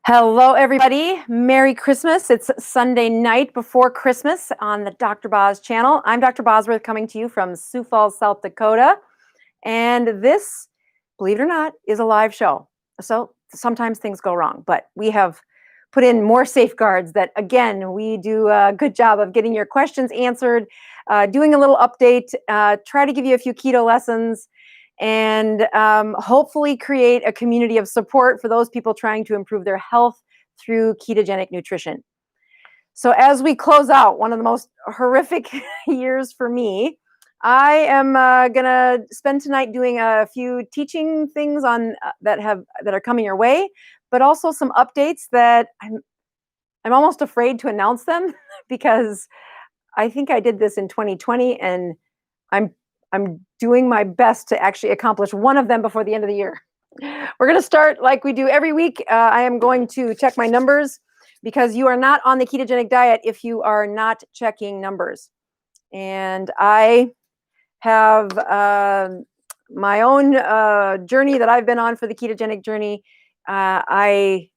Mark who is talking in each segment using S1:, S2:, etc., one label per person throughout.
S1: Hello, everybody. Merry Christmas. It's Sunday night before Christmas on the Dr. Boz Channel. I'm Dr. Bosworth coming to you from Sioux Falls, South Dakota. And this, believe it or not, is a live show. So sometimes things go wrong, but we have put in more safeguards that, again, we do a good job of getting your questions answered, doing a little update, try to give you a few keto lessons, and hopefully create a community of support for those people trying to improve their health through ketogenic nutrition. So as we close out one of the most horrific years for me, I am going to spend tonight doing a few teaching things on that are coming your way, but also some updates that I'm almost afraid to announce them because I think I did this in 2020 and I'm doing my best to actually accomplish one of them before the end of the year. We're going to start like we do every week. I am going to check my numbers because you are not on the ketogenic diet if you are not checking numbers. And I have my own journey that I've been on for the ketogenic journey. I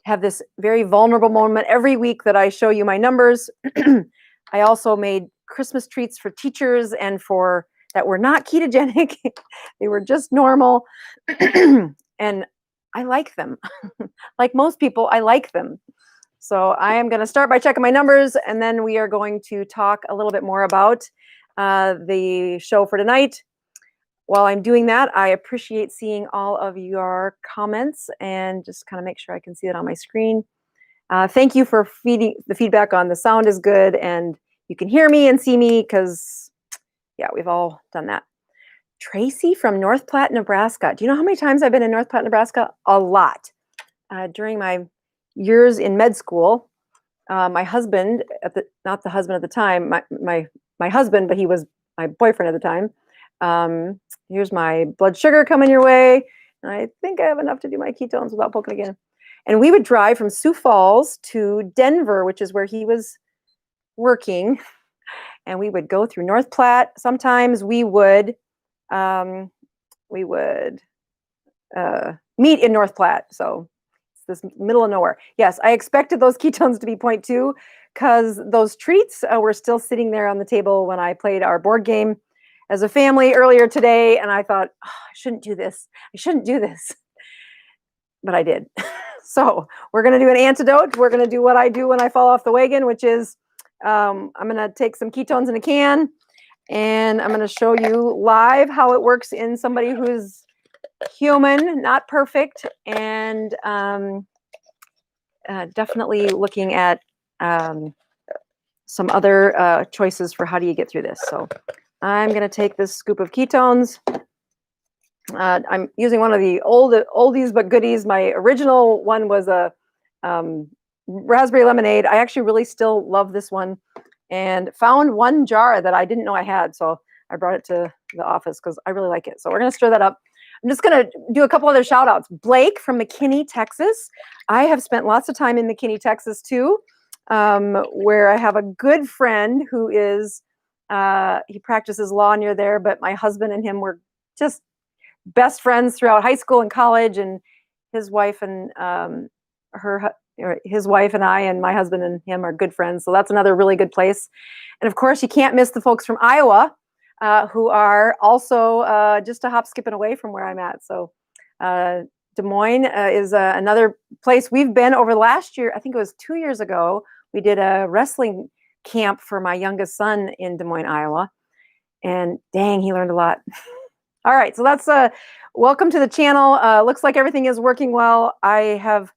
S1: have this very vulnerable moment every week that I show you my numbers. I also made Christmas treats for teachers and for that were not ketogenic. They were just normal. And I like them. Like most people, I like them. So I am going to start by checking my numbers, and then we are going to talk a little bit more about the show for tonight. While I'm doing that, I appreciate seeing all of your comments and just kind of make sure I can see it on my screen. Thank you for feeding the feedback on the sound is good and you can hear me and see me because yeah, we've all done that. Tracy from North Platte, Nebraska. Do you know how many times I've been in North Platte, Nebraska? A lot. During my years in med school, my husband, not the husband at the time, my husband, but he was my boyfriend at the time. Here's my blood sugar coming your way. And I think I have enough to do my ketones without poking again. And we would drive from Sioux Falls to Denver, which is where he was working. And we would go through North Platte. Sometimes we would meet in North Platte. So it's this middle of nowhere. Yes, I expected those ketones to be 0.2 because those treats were still sitting there on the table when I played our board game as a family earlier today. And I thought, oh, I shouldn't do this. I shouldn't do this. But I did. So we're going to do an antidote. We're going to do what I do when I fall off the wagon, which is I'm going to take some ketones in a can, and I'm going to show you live how it works in somebody who's human, not perfect, and definitely looking at some other choices for how do you get through this. So I'm going to take this scoop of ketones. I'm using one of the oldies but goodies. My original one was a raspberry lemonade. I actually really still love this one and found one jar that I didn't know I had. So I brought it to the office because I really like it. So we're going to stir that up. I'm just going to do a couple other shout outs. Blake from McKinney, Texas. I have spent lots of time in McKinney, Texas too, where I have a good friend who is, he practices law near there, but my husband and him were just best friends throughout high school and college, and his wife and his wife and I and my husband and him are good friends. So that's another really good place. And of course, you can't miss the folks from Iowa who are also just a hop, skipping away from where I'm at. So Des Moines is another place we've been over the last year. I think it was 2 years ago. We did a wrestling camp for my youngest son in Des Moines, Iowa. And dang, he learned a lot. All right, so that's welcome to the channel. Looks like everything is working well. I have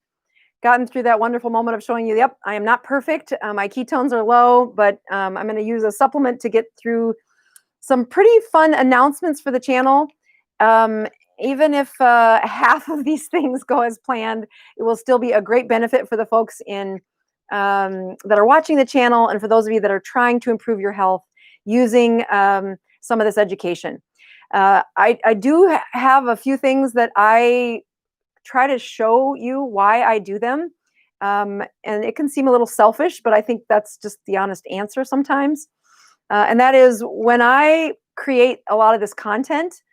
S1: gotten through that wonderful moment of showing you, yep, I am not perfect. My ketones are low, but I'm going to use a supplement to get through some pretty fun announcements for the channel. Even if half of these things go as planned, it will still be a great benefit for the folks in that are watching the channel and for those of you that are trying to improve your health using some of this education. I do have a few things that I try to show you why I do them. And it can seem a little selfish, but I think that's just the honest answer sometimes. And that is when I create a lot of this content,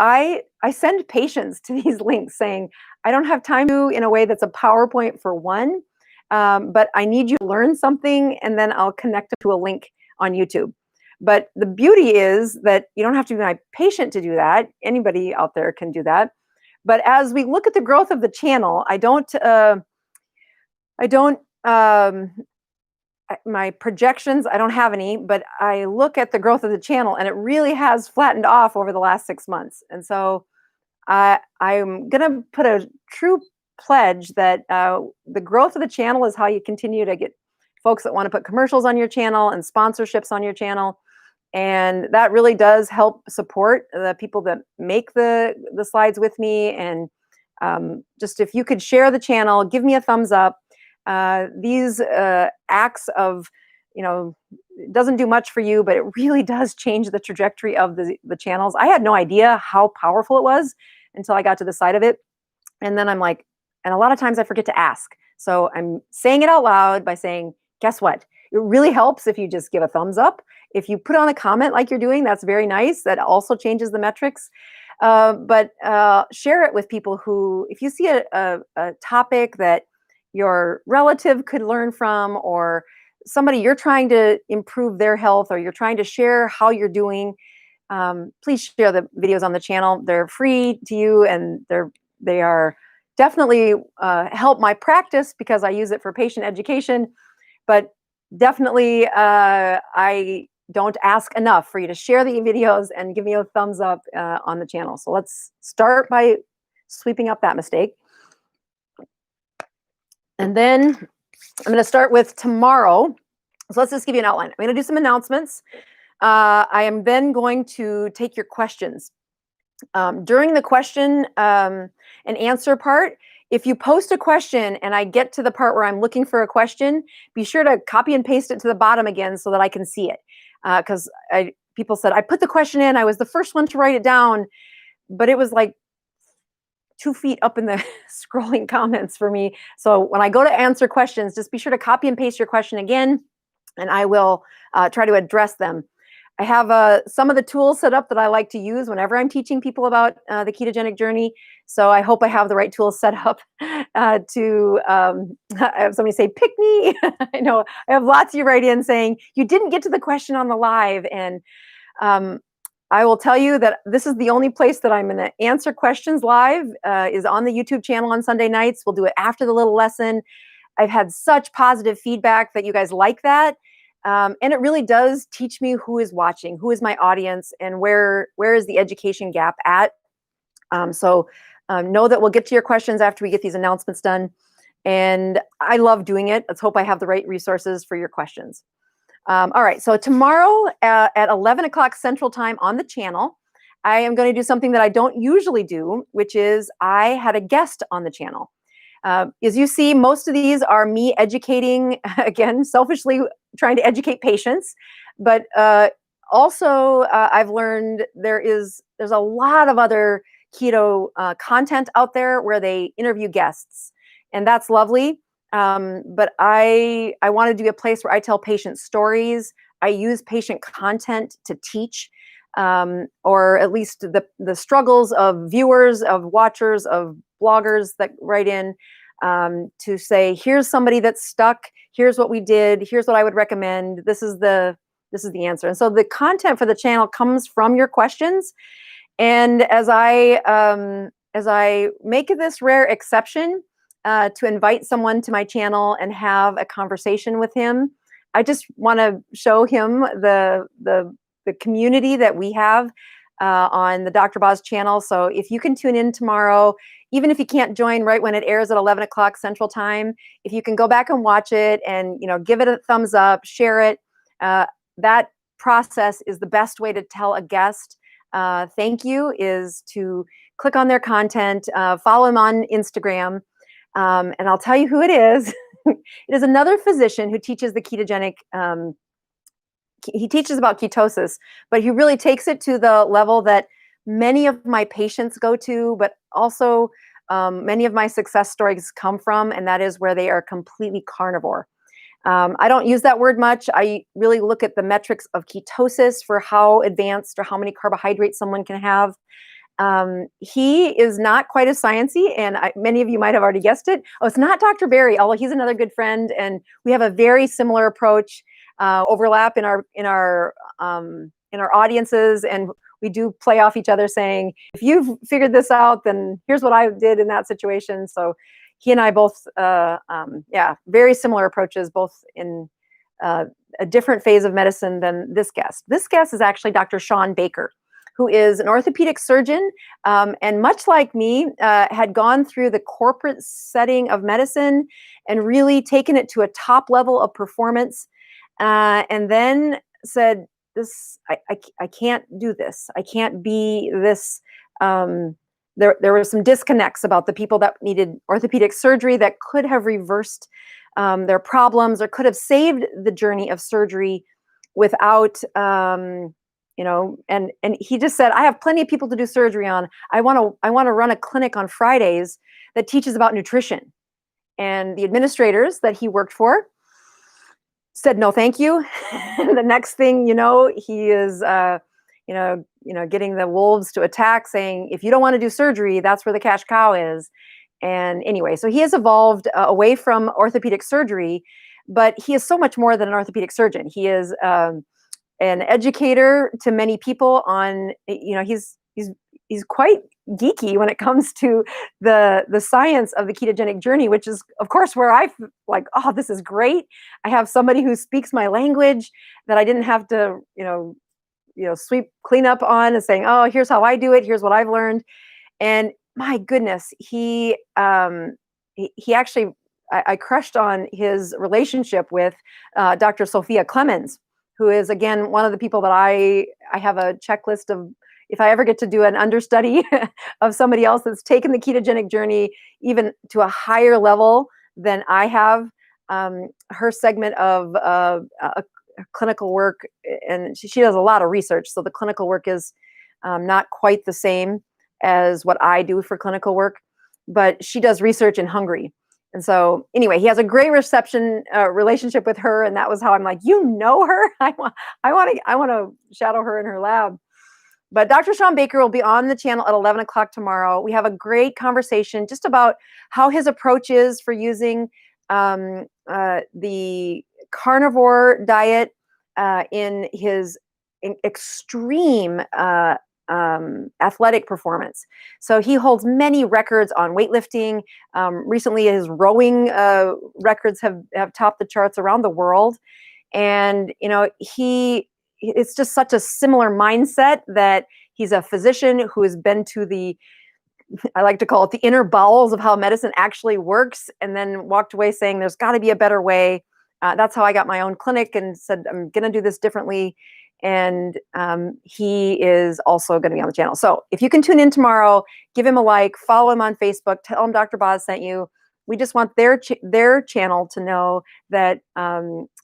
S1: I send patients to these links saying, I don't have time to in a way that's a PowerPoint for one, but I need you to learn something, and then I'll connect them to a link on YouTube. But the beauty is that you don't have to be my patient to do that. Anybody out there can do that. But as we look at the growth of the channel, my projections, I don't have any, but I look at the growth of the channel and it really has flattened off over the last 6 months. And so I'm going to put a true pledge that the growth of the channel is how you continue to get folks that want to put commercials on your channel and sponsorships on your channel. And that really does help support the people that make the slides with me. And just if you could share the channel, give me a thumbs up. These acts of, it doesn't do much for you, but it really does change the trajectory of the channels. I had no idea how powerful it was until I got to the side of it. And then I'm like, and a lot of times I forget to ask. So I'm saying it out loud by saying, guess what? It really helps if you just give a thumbs up. If you put on a comment like you're doing, that's very nice. That also changes the metrics. But share it with people who, if you see a topic that your relative could learn from, or somebody you're trying to improve their health, or you're trying to share how you're doing, please share the videos on the channel. They're free to you, and they are definitely help my practice because I use it for patient education. But definitely, I don't ask enough for you to share the videos and give me a thumbs up on the channel. So let's start by sweeping up that mistake. And then I'm going to start with tomorrow. So let's just give you an outline. I'm going to do some announcements. I am then going to take your questions. During the question and answer part, if you post a question and I get to the part where I'm looking for a question, be sure to copy and paste it to the bottom again so that I can see it. Because people said, I put the question in, I was the first one to write it down, but it was like 2 feet up in the scrolling comments for me. So when I go to answer questions, just be sure to copy and paste your question again, and I will try to address them. I have some of the tools set up that I like to use whenever I'm teaching people about the ketogenic journey. So I hope I have the right tools set up to have somebody say, pick me. I know I have lots of you write in saying, you didn't get to the question on the live. And I will tell you that this is the only place that I'm going to answer questions live is on the YouTube channel on Sunday nights. We'll do it after the little lesson. I've had such positive feedback that you guys like that. And it really does teach me who is watching, who is my audience, and where is the education gap at. So know that we'll get to your questions after we get these announcements done. And I love doing it. Let's hope I have the right resources for your questions. All right, so tomorrow at 11 o'clock Central Time on the channel, I am going to do something that I don't usually do, which is I had a guest on the channel. As you see, most of these are me educating, again, selfishly trying to educate patients. But also, I've learned there's a lot of other keto content out there where they interview guests, and that's lovely. But I want to do a place where I tell patient stories. I use patient content to teach, or at least the struggles of viewers, of watchers, of bloggers that write in to say, here's somebody that's stuck. Here's what we did. Here's what I would recommend. This is the answer. And so the content for the channel comes from your questions. And as I make this rare exception to invite someone to my channel and have a conversation with him, I just want to show him the community that we have on the Dr. Boz channel. So if you can tune in tomorrow, even if you can't join right when it airs at 11 o'clock Central Time, if you can go back and watch it and give it a thumbs up, share it, that process is the best way to tell a guest thank you, is to click on their content, follow them on Instagram, and I'll tell you who it is. It is another physician who teaches the ketogenic, he teaches about ketosis, but he really takes it to the level that many of my patients go to, but also many of my success stories come from, and that is where they are completely carnivore. I don't use that word much. I really look at the metrics of ketosis for how advanced or how many carbohydrates someone can have. He is not quite as sciencey, and many of you might have already guessed it. Oh, it's not Dr. Barry, although he's another good friend, and we have a very similar approach, overlap in our audiences, and we do play off each other, saying, if you've figured this out, then here's what I did in that situation. So he and I both, yeah, very similar approaches, both in a different phase of medicine than this guest. This guest is actually Dr. Shawn Baker, who is an orthopedic surgeon, and much like me, had gone through the corporate setting of medicine and really taken it to a top level of performance, and then said, I can't do this. I can't be this. There were some disconnects about the people that needed orthopedic surgery that could have reversed their problems or could have saved the journey of surgery without, you know, and he just said, I have plenty of people to do surgery on. I want to run a clinic on Fridays that teaches about nutrition. And the administrators that he worked for said, no, thank you. The next thing, you know, he is, getting the wolves to attack, saying, if you don't want to do surgery, that's where the cash cow is. And anyway, so he has evolved away from orthopedic surgery, but he is so much more than an orthopedic surgeon. He is an educator to many people on, you know, he's quite geeky when it comes to the science of the ketogenic journey, which is, of course, where I like, oh, this is great. I have somebody who speaks my language that I didn't have to, clean up on and saying, oh, here's how I do it. Here's what I've learned. And my goodness, he actually, I crushed on his relationship with Dr. Sophia Clemens, who is, again, one of the people that I have a checklist of, if I ever get to do an understudy of somebody else that's taken the ketogenic journey even to a higher level than I have, her segment of clinical work, and she does a lot of research, so the clinical work is not quite the same as what I do for clinical work, but she does research in Hungary. And so anyway, he has a great relationship with her, and that was how I'm like, you know her? I want to shadow her in her lab. But Dr. Shawn Baker will be on the channel at 11 o'clock tomorrow. We have a great conversation just about how his approach is for using the carnivore diet in his extreme athletic performance. So he holds many records on weightlifting. Recently, his rowing records have topped the charts around the world. And, you know, it's just such a similar mindset that he's a physician who has been to the, I like to call it the inner bowels of how medicine actually works, and then walked away saying, there's got to be a better way. That's how I got my own clinic and said, I'm going to do this differently. And he is also going to be on the channel. So if you can tune in tomorrow, give him a like, follow him on Facebook, tell him Dr. Boz sent you. We just want their channel to know that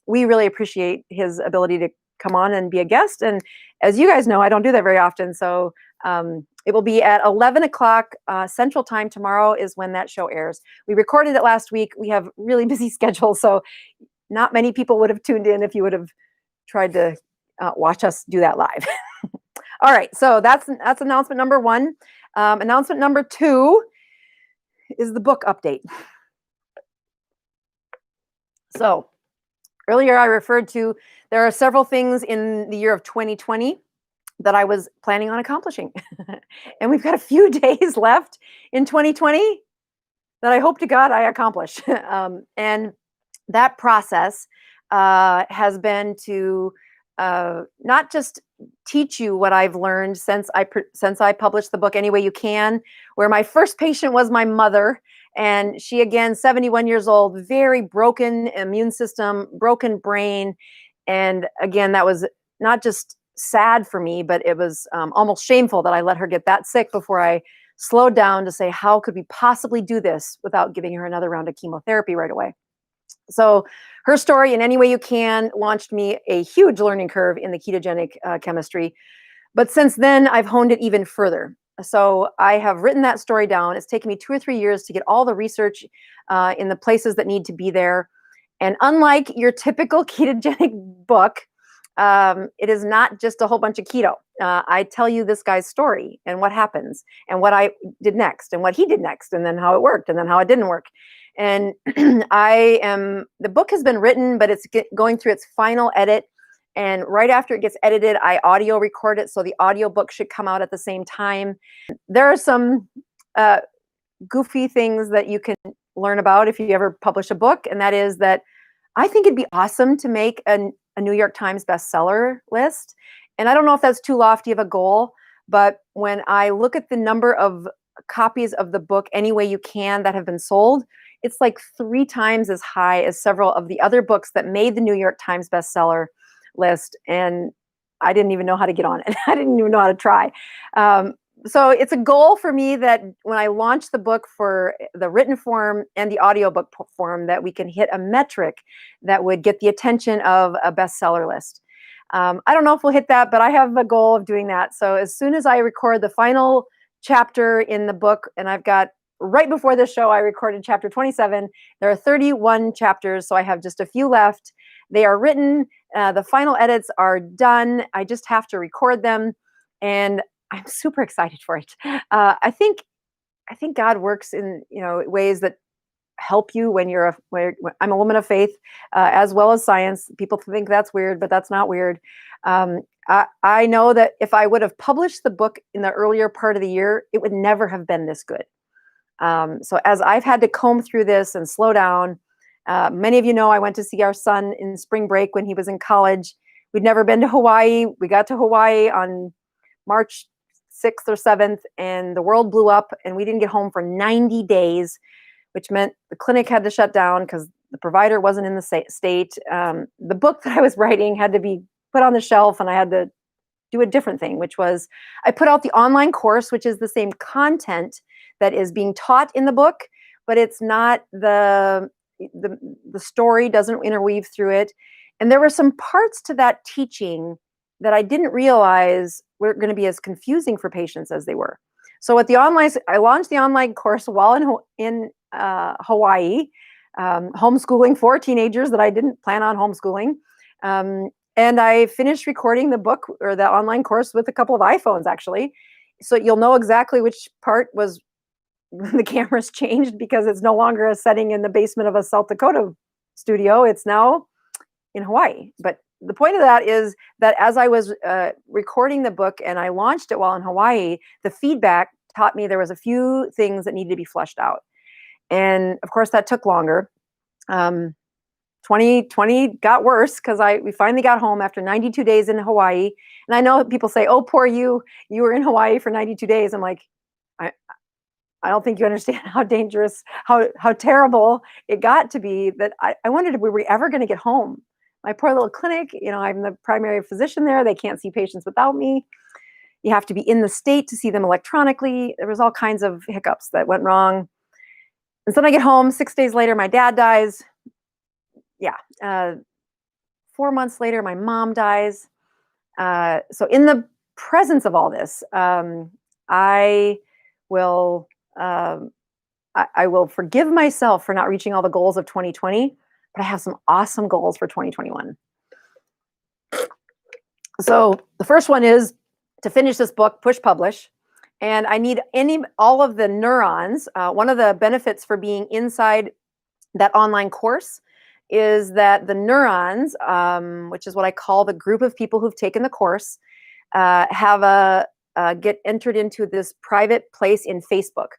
S1: we really appreciate his ability to come on and be a guest. And as you guys know, I don't do that very often. So it will be at 11 o'clock Central Time tomorrow is when that show airs. We recorded it last week. We have really busy schedules, so not many people would have tuned in if you would have tried to watch us do that live. All right, so that's announcement number one. Announcement number two is the book update. So earlier I referred to, there are several things in the year of 2020 that I was planning on accomplishing. And we've got a few days left in 2020 that I hope to God I accomplish. And that process has been to not just teach you what I've learned since I published the book Any Way You Can, where my first patient was my mother. And she, again, 71 years old, very broken immune system, broken brain. And again, that was not just sad for me, but it was almost shameful that I let her get that sick before I slowed down to say, how could we possibly do this without giving her another round of chemotherapy right away? So her story, In Any Way You Can, launched me a huge learning curve in the ketogenic chemistry. But since then, I've honed it even further. So I have written that story down. It's taken me 2 or 3 years to get all the research in the places that need to be there. And unlike your typical ketogenic book, it is not just a whole bunch of keto. I tell you this guy's story and what happens and what I did next and what he did next and then how it worked and then how it didn't work. And the book has been written, but it's going through its final edit. And right after it gets edited, I audio record it. So the audio book should come out at the same time. There are some goofy things that you can learn about if you ever publish a book. And that is that I think it'd be awesome to make a New York Times bestseller list. And I don't know if that's too lofty of a goal, but when I look at the number of copies of the book Any Way You Can that have been sold, it's like 3 times as high as several of the other books that made the New York Times bestseller list. And I didn't even know how to get on it. I didn't even know how to try. So it's a goal for me that when I launch the book for the written form and the audiobook form, that we can hit a metric that would get the attention of a bestseller list. I don't know if we'll hit that, but I have a goal of doing that. So as soon as I record the final chapter in the book, and I've got, right before this show, I recorded chapter 27. There are 31 chapters, so I have just a few left. They are written. The final edits are done. I just have to record them, and I'm super excited for it. I think God works in ways that help you when I'm a woman of faith, as well as science. People think that's weird, but that's not weird. I know that if I would have published the book in the earlier part of the year, it would never have been this good. So as I've had to comb through this and slow down, many of you know I went to see our son in spring break when he was in college. We'd never been to Hawaii. We got to Hawaii on March 6th or 7th, and the world blew up, and we didn't get home for 90 days, which meant the clinic had to shut down because the provider wasn't in the state. The book that I was writing had to be put on the shelf, and I had to do a different thing, which was I put out the online course, which is the same content that is being taught in the book, but it's not the story doesn't interweave through it. And there were some parts to that teaching that I didn't realize were going to be as confusing for patients as they were. So with I launched the online course while in Hawaii, homeschooling 4 teenagers that I didn't plan on homeschooling. And I finished recording the book or the online course with a couple of iPhones, actually. So you'll know exactly which part was the camera's changed, because it's no longer a setting in the basement of a South Dakota studio. It's now in Hawaii. But the point of that is that as I was recording the book and I launched it while in Hawaii, the feedback taught me there was a few things that needed to be fleshed out. And of course, that took longer. 2020 got worse because we finally got home after 92 days in Hawaii. And I know people say, oh, poor you were in Hawaii for 92 days. I'm like, I don't think you understand how dangerous, how terrible it got to be, that I wondered if we were ever going to get home. My poor little clinic, I'm the primary physician there. They can't see patients without me. You have to be in the state to see them electronically. There was all kinds of hiccups that went wrong. And so then I get home, 6 days later, my dad dies. 4 months later, my mom dies. So in the presence of all this, I will forgive myself for not reaching all the goals of 2020, but I have some awesome goals for 2021. So the first one is to finish this book, push publish. And I need all of the neurons. One of the benefits for being inside that online course is that the neurons, which is what I call the group of people who've taken the course, get entered into this private place in Facebook,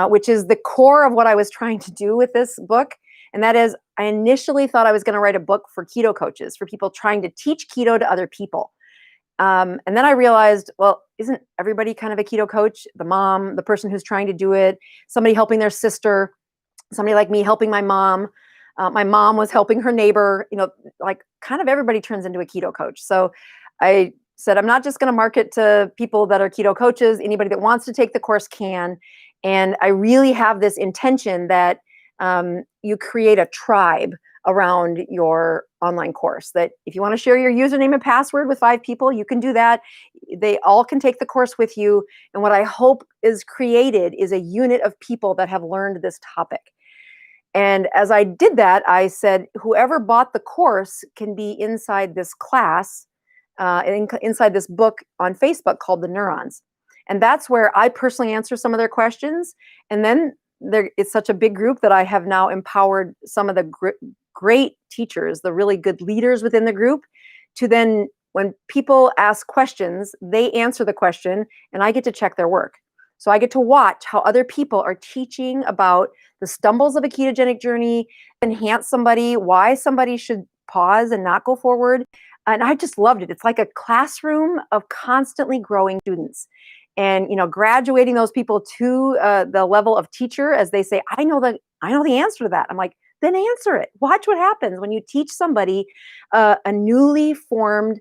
S1: which is the core of what I was trying to do with this book. And that is, I initially thought I was going to write a book for keto coaches, for people trying to teach keto to other people. And then I realized, well, isn't everybody kind of a keto coach? The mom, the person who's trying to do it, somebody helping their sister, somebody like me helping my mom. My mom was helping her neighbor, like kind of everybody turns into a keto coach. So I said, I'm not just going to market to people that are keto coaches. Anybody that wants to take the course can. And I really have this intention that you create a tribe around your online course, that if you want to share your username and password with 5 people, you can do that. They all can take the course with you. And what I hope is created is a unit of people that have learned this topic. And as I did that, I said, whoever bought the course can be inside this class inside this book on Facebook called The Neurons. And that's where I personally answer some of their questions. And then it's such a big group that I have now empowered some of the great teachers, the really good leaders within the group, to then, when people ask questions, they answer the question and I get to check their work. So I get to watch how other people are teaching about the stumbles of a ketogenic journey, enhance somebody, why somebody should pause and not go forward. And I just loved it. It's like a classroom of constantly growing students. And graduating those people to the level of teacher, as they say, I know the answer to that. I'm like, then answer it. Watch what happens when you teach somebody a newly formed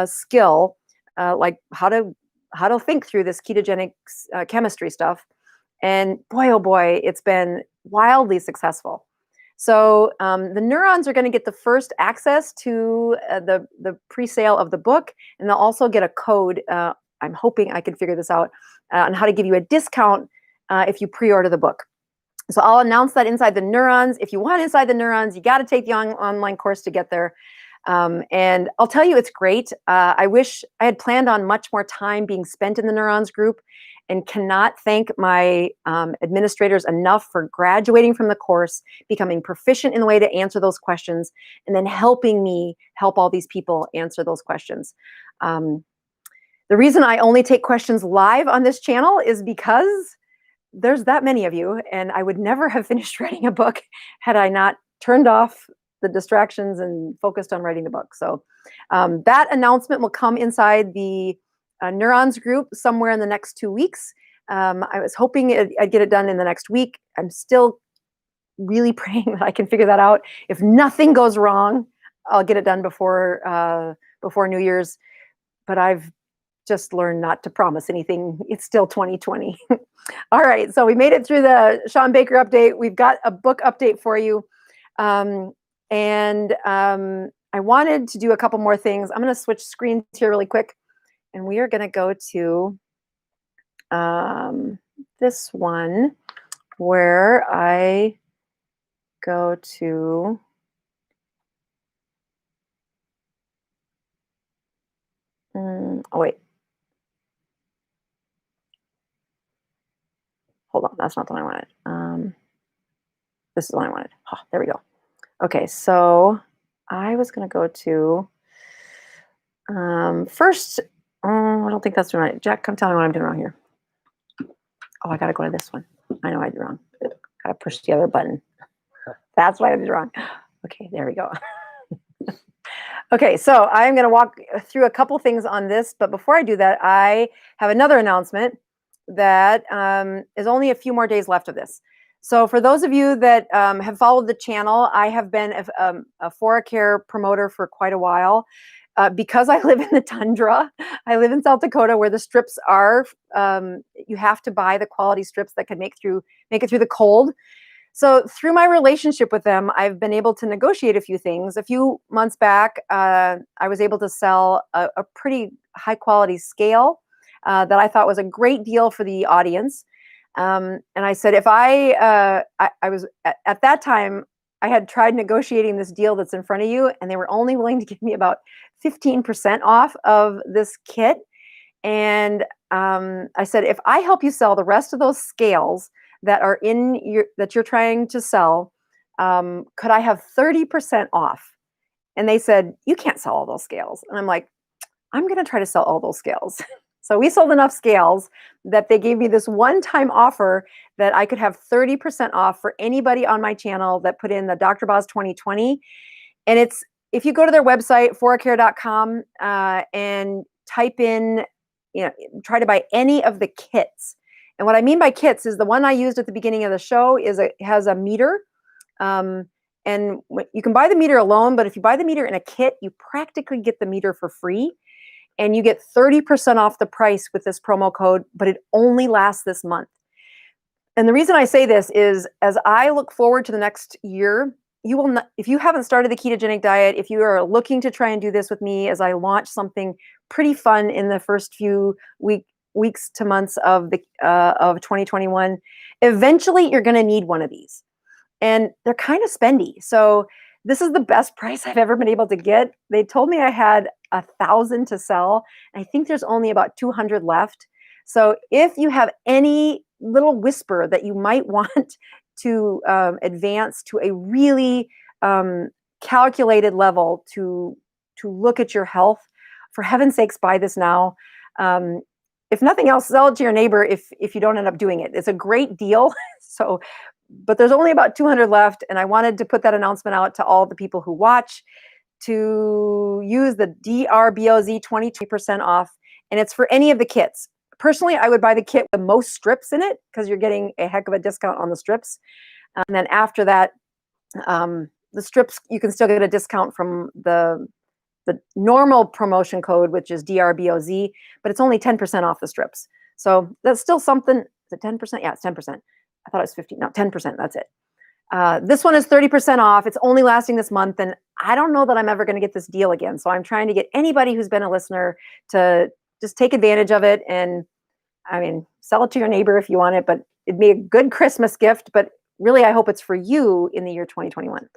S1: skill, like how to think through this ketogenic chemistry stuff. And boy, oh boy, it's been wildly successful. So the Neurons are going to get the first access to the pre-sale of the book, and they'll also get a code. I'm hoping I can figure this out on how to give you a discount if you pre-order the book. So I'll announce that inside the Neurons. If you want inside the Neurons, you got to take the online course to get there. And I'll tell you, it's great. I wish I had planned on much more time being spent in the Neurons group, and cannot thank my administrators enough for graduating from the course, becoming proficient in the way to answer those questions, and then helping me help all these people answer those questions. The reason I only take questions live on this channel is because there's that many of you, and I would never have finished writing a book had I not turned off the distractions and focused on writing the book. So that announcement will come inside the Neurons group somewhere in the next 2 weeks. I was hoping I'd get it done in the next week. I'm still really praying that I can figure that out. If nothing goes wrong, I'll get it done before New Year's. But I've just learned not to promise anything. It's still 2020. All right, so we made it through the Sean Baker update. We've got a book update for you. I wanted to do a couple more things. I'm going to switch screens here really quick. And we are going to go to this one where I go to oh, wait. Hold on. That's not the one I wanted. This is the one I wanted. Oh, there we go. Okay, so I was going to go to first. I don't think that's doing right. Jack, come tell me what I'm doing wrong here. Oh, I got to go to this one. I know I did wrong. Got to push the other button. That's why I did wrong. Okay, there we go. Okay, so I'm going to walk through a couple things on this, but before I do that, I have another announcement that is only a few more days left of this. So for those of you that have followed the channel, I have been a ForaCare promoter for quite a while. Because I live in the tundra, I live in South Dakota, where the strips are, you have to buy the quality strips that can make it through the cold. So through my relationship with them, I've been able to negotiate a few things. A few months back, I was able to sell a pretty high quality scale that I thought was a great deal for the audience. And I said, if I was at that time, I had tried negotiating this deal that's in front of you, and they were only willing to give me about 15% off of this kit. And I said, if I help you sell the rest of those scales that are that you're trying to sell, could I have 30% off? And they said, you can't sell all those scales. And I'm like, I'm going to try to sell all those scales. So we sold enough scales that they gave me this one-time offer that I could have 30% off for anybody on my channel that put in the Dr. Boz 2020. And it's, if you go to their website, foracare.com, and type in, try to buy any of the kits. And what I mean by kits is the one I used at the beginning of the show has a meter. And you can buy the meter alone, but if you buy the meter in a kit, you practically get the meter for free. And you get 30% off the price with this promo code, but it only lasts this month. And the reason I say this is, as I look forward to the next year, you will not, if you haven't started the ketogenic diet, if you are looking to try and do this with me as I launch something pretty fun in the first few weeks to months of 2021, eventually you're going to need one of these. And they're kind of spendy. So This is the best price I've ever been able to get. They told me I had 1,000 to sell. I think there's only about 200 left. So if you have any little whisper that you might want to advance to a really calculated level to look at your health, for heaven's sakes, buy this now. If nothing else, sell it to your neighbor if you don't end up doing it. It's a great deal. So, but there's only about 200 left, and I wanted to put that announcement out to all the people who watch to use the DRBOZ 22% off, and it's for any of the kits. Personally, I would buy the kit with the most strips in it because you're getting a heck of a discount on the strips. And then after that, the strips, you can still get a discount from the normal promotion code, which is DRBOZ, but it's only 10% off the strips. So that's still something. Is it 10%? Yeah, it's 10%. I thought it was 15. No, 10%. That's it. This one is 30% off. It's only lasting this month, and I don't know that I'm ever going to get this deal again. So I'm trying to get anybody who's been a listener to just take advantage of it. And I mean, sell it to your neighbor if you want it, but it'd be a good Christmas gift. But really, I hope it's for you in the year 2021.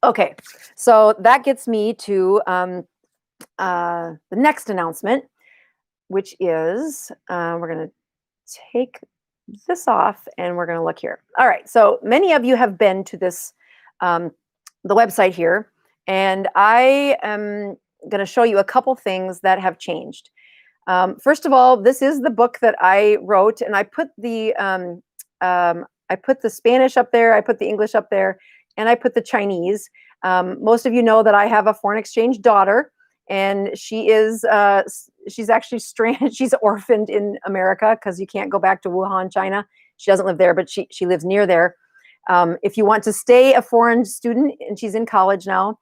S1: Okay, so that gets me to the next announcement, which is we're going to take this off and we're going to look here. All right, so many of you have been to this, the website here, and I am going to show you a couple things that have changed. First of all, this is the book that I wrote, and I put the Spanish up there, I put the English up there, and I put the Chinese. Most of you know that I have a foreign exchange daughter, and she is she's actually stranded. She's orphaned in America because you can't go back to Wuhan, China. She doesn't live there, but she lives near there. If you want to stay a foreign student, and she's in college now,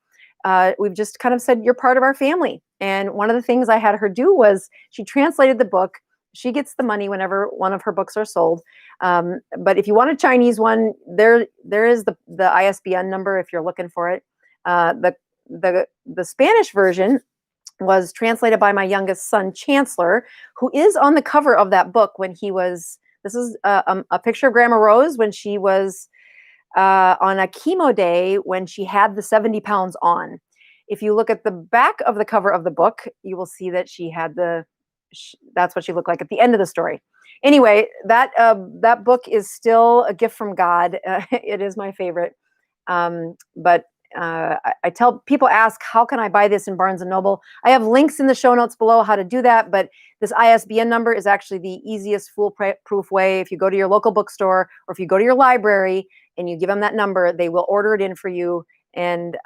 S1: we've just kind of said you're part of our family. And one of the things I had her do was she translated the book. She gets the money whenever one of her books are sold. But if you want a Chinese one, there is the ISBN number if you're looking for it. The Spanish version was translated by my youngest son, Chancellor, who is on the cover of that book when he was, this is a picture of Grandma Rose when she was on a chemo day when she had the 70 pounds on. If you look at the back of the cover of the book, you will see that she had that's what she looked like at the end of the story. Anyway, that book is still a gift from God. It is my favorite. But I tell people, ask, how can I buy this in Barnes & Noble? I have links in the show notes below how to do that, but this ISBN number is actually the easiest foolproof way. If you go to your local bookstore or if you go to your library and you give them that number, they will order it in for you. And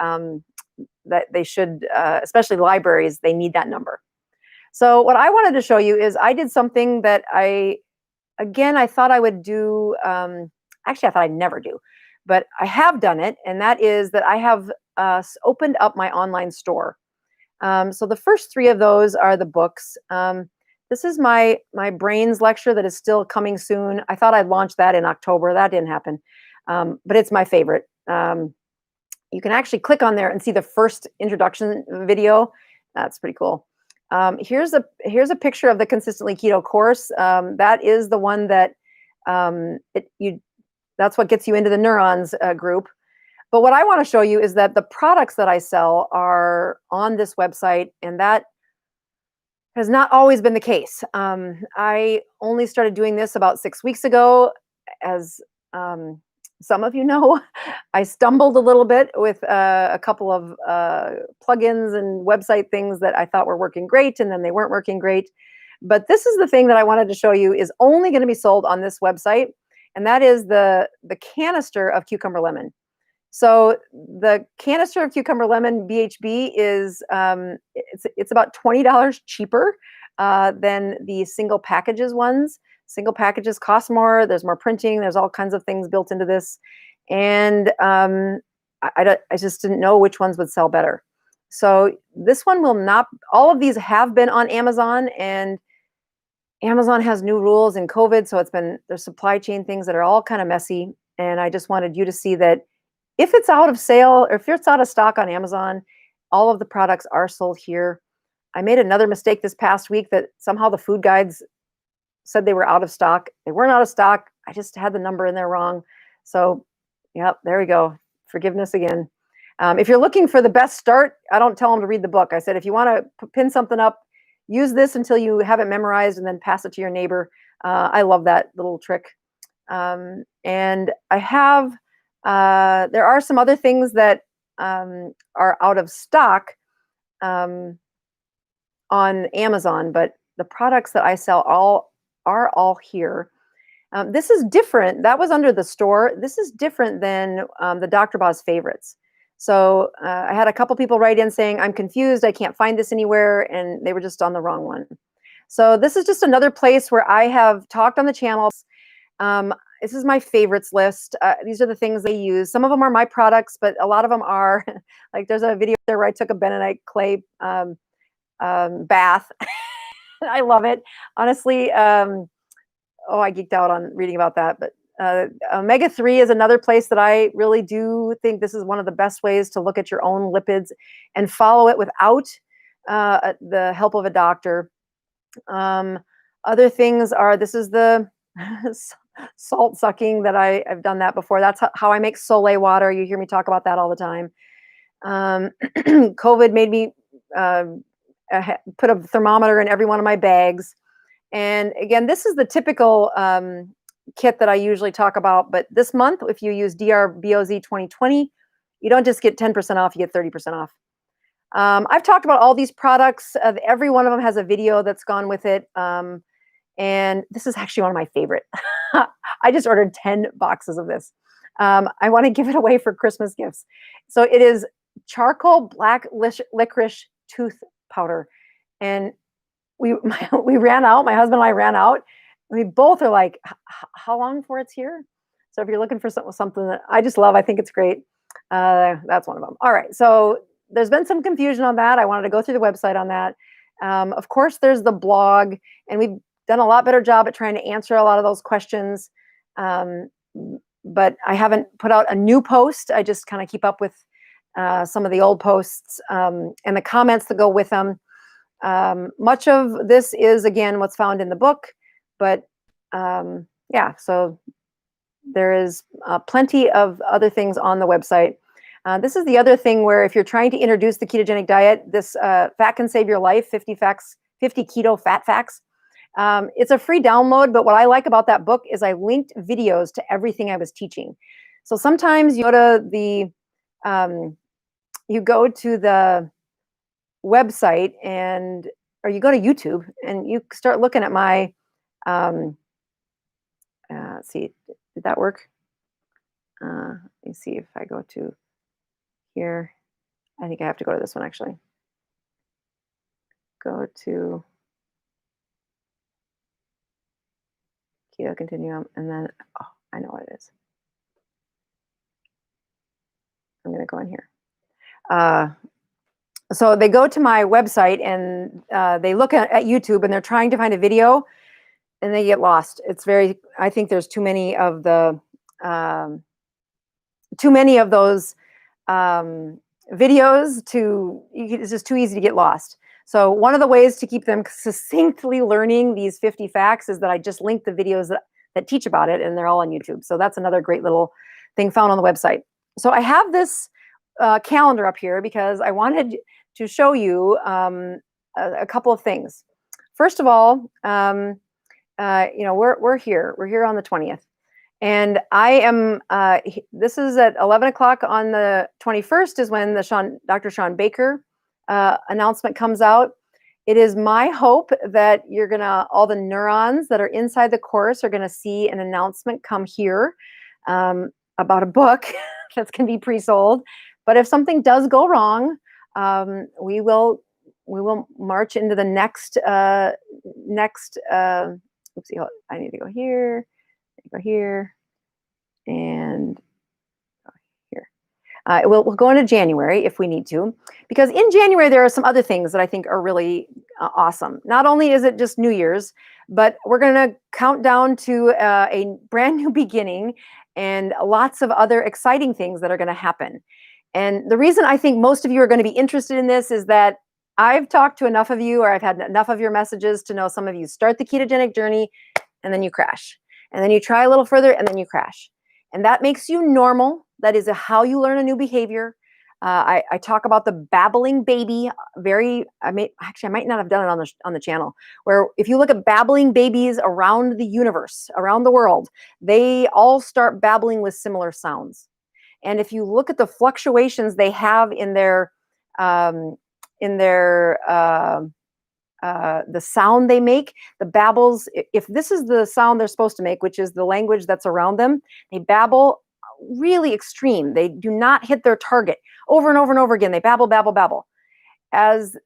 S1: that they should, especially libraries, they need that number. So what I wanted to show you is I did something that I thought I would do. Actually, I thought I'd never do, but I have done it. And that is that I have opened up my online store. So the first three of those are the books. This is my brains lecture that is still coming soon. I thought I'd launch that in October. That didn't happen. But it's my favorite. You can actually click on there and see the first introduction video. That's pretty cool. Here's a picture of the Consistently Keto course. That is the one that that's what gets you into the neurons group. But what I want to show you is that the products that I sell are on this website, and that has not always been the case. I only started doing this about 6 weeks ago. As some of you know, I stumbled a little bit with a couple of plugins and website things that I thought were working great, and then they weren't working great. But this is the thing that I wanted to show you is only going to be sold on this website, and that is the canister of cucumber lemon. So the canister of cucumber lemon BHB is it's about $20 cheaper than the single packages ones. Single packages cost more. There's more printing. There's all kinds of things built into this. And I just didn't know which ones would sell better. So this one will not, all of these have been on Amazon, and Amazon has new rules in COVID. So there's supply chain things that are all kind of messy. And I just wanted you to see that if it's out of sale or if it's out of stock on Amazon, all of the products are sold here. I made another mistake this past week that somehow the food guides said they were out of stock. They weren't out of stock. I just had the number in there wrong. So, yep, there we go. forgiveness again. If you're looking for the best start, I don't tell them to read the book. I said, if you want to pin something up, use this until you have it memorized and then pass it to your neighbor. I love that little trick. And I have, there are some other things that are out of stock on Amazon, but the products that I sell are all here. This is different. That was under the store. This is different than the Dr. Boz favorites. So I had a couple people write in saying, I'm confused, I can't find this anywhere, and they were just on the wrong one. So this is just another place where I have talked on the channel. This is my favorites list. These are the things they use. Some of them are my products, but a lot of them are, like there's a video there where I took a bentonite clay bath. I love it. Honestly, oh, I geeked out on reading about that, but omega-3 is another place that I really do think this is one of the best ways to look at your own lipids and follow it without the help of a doctor. Other things are, this is the salt sucking that I've done that before. That's how I make Soleil water. You hear me talk about that all the time. COVID made me put a thermometer in every one of my bags. And again, this is the typical kit that I usually talk about, but this month, if you use DRBOZ 2020, you don't just get 10% off, you get 30% off. I've talked about all these products. Every one of them has a video that's gone with it. And this is actually one of my favorite. I just ordered 10 boxes of this. I want to give it away for Christmas gifts. So it is charcoal black licorice tooth powder. And we ran out, my husband and I ran out. We both are like, how long before it's here? So if you're looking for something that I just love, I think it's great. That's one of them. All right. So there's been some confusion on that. I wanted to go through the website on that. Of course, there's the blog, and we've done a lot better job at trying to answer a lot of those questions. But I haven't put out a new post. I just kind of keep up with some of the old posts and the comments that go with them. Much of this is, again, what's found in the book. But yeah, so there is plenty of other things on the website. This is the other thing where if you're trying to introduce the ketogenic diet, this Fat Can Save Your Life, 50 keto fat facts. It's a free download, but what I like about that book is I linked videos to everything I was teaching. So sometimes you go to the website or you go to YouTube and you start looking at my, let's see, did that work? Let me see if I go to here. I think I have to go to this one actually. Go to Keto Continuum, and then, oh, I know what it is. I'm going to go in here. So they go to my website and they look at YouTube and they're trying to find a video and they get lost. It's very, I think there's too many of those videos it's just too easy to get lost. So one of the ways to keep them succinctly learning these 50 facts is that I just link the videos that teach about it, and they're all on YouTube. So that's another great little thing found on the website. So I have this calendar up here because I wanted to show you a couple of things. First of all, we're here on the 20th. And I am, this is at 11 o'clock on the 21st is when the Dr. Sean Baker announcement comes out. It is my hope that all the neurons that are inside the course are gonna see an announcement come here about a book that's gonna be pre-sold. But if something does go wrong, we will march into the next, oopsie, I need to go here. Go here and go here. We'll go into January if we need to, because in January there are some other things that I think are really awesome. Not only is it just New Year's, but we're going to count down to a brand new beginning and lots of other exciting things that are going to happen. And the reason I think most of you are going to be interested in this is that I've talked to enough of you, or I've had enough of your messages to know some of you start the ketogenic journey and then you crash. And then you try a little further and then you crash. And that makes you normal. That is how you learn a new behavior. I talk about the babbling baby. I might not have done it on the channel. Where if you look at babbling babies around the universe, around the world, they all start babbling with similar sounds. And if you look at the fluctuations they have in their the sound they make, the babbles, if this is the sound they're supposed to make, which is the language that's around them, they babble really extreme. They do not hit their target over and over and over again. They babble, babble, babble. As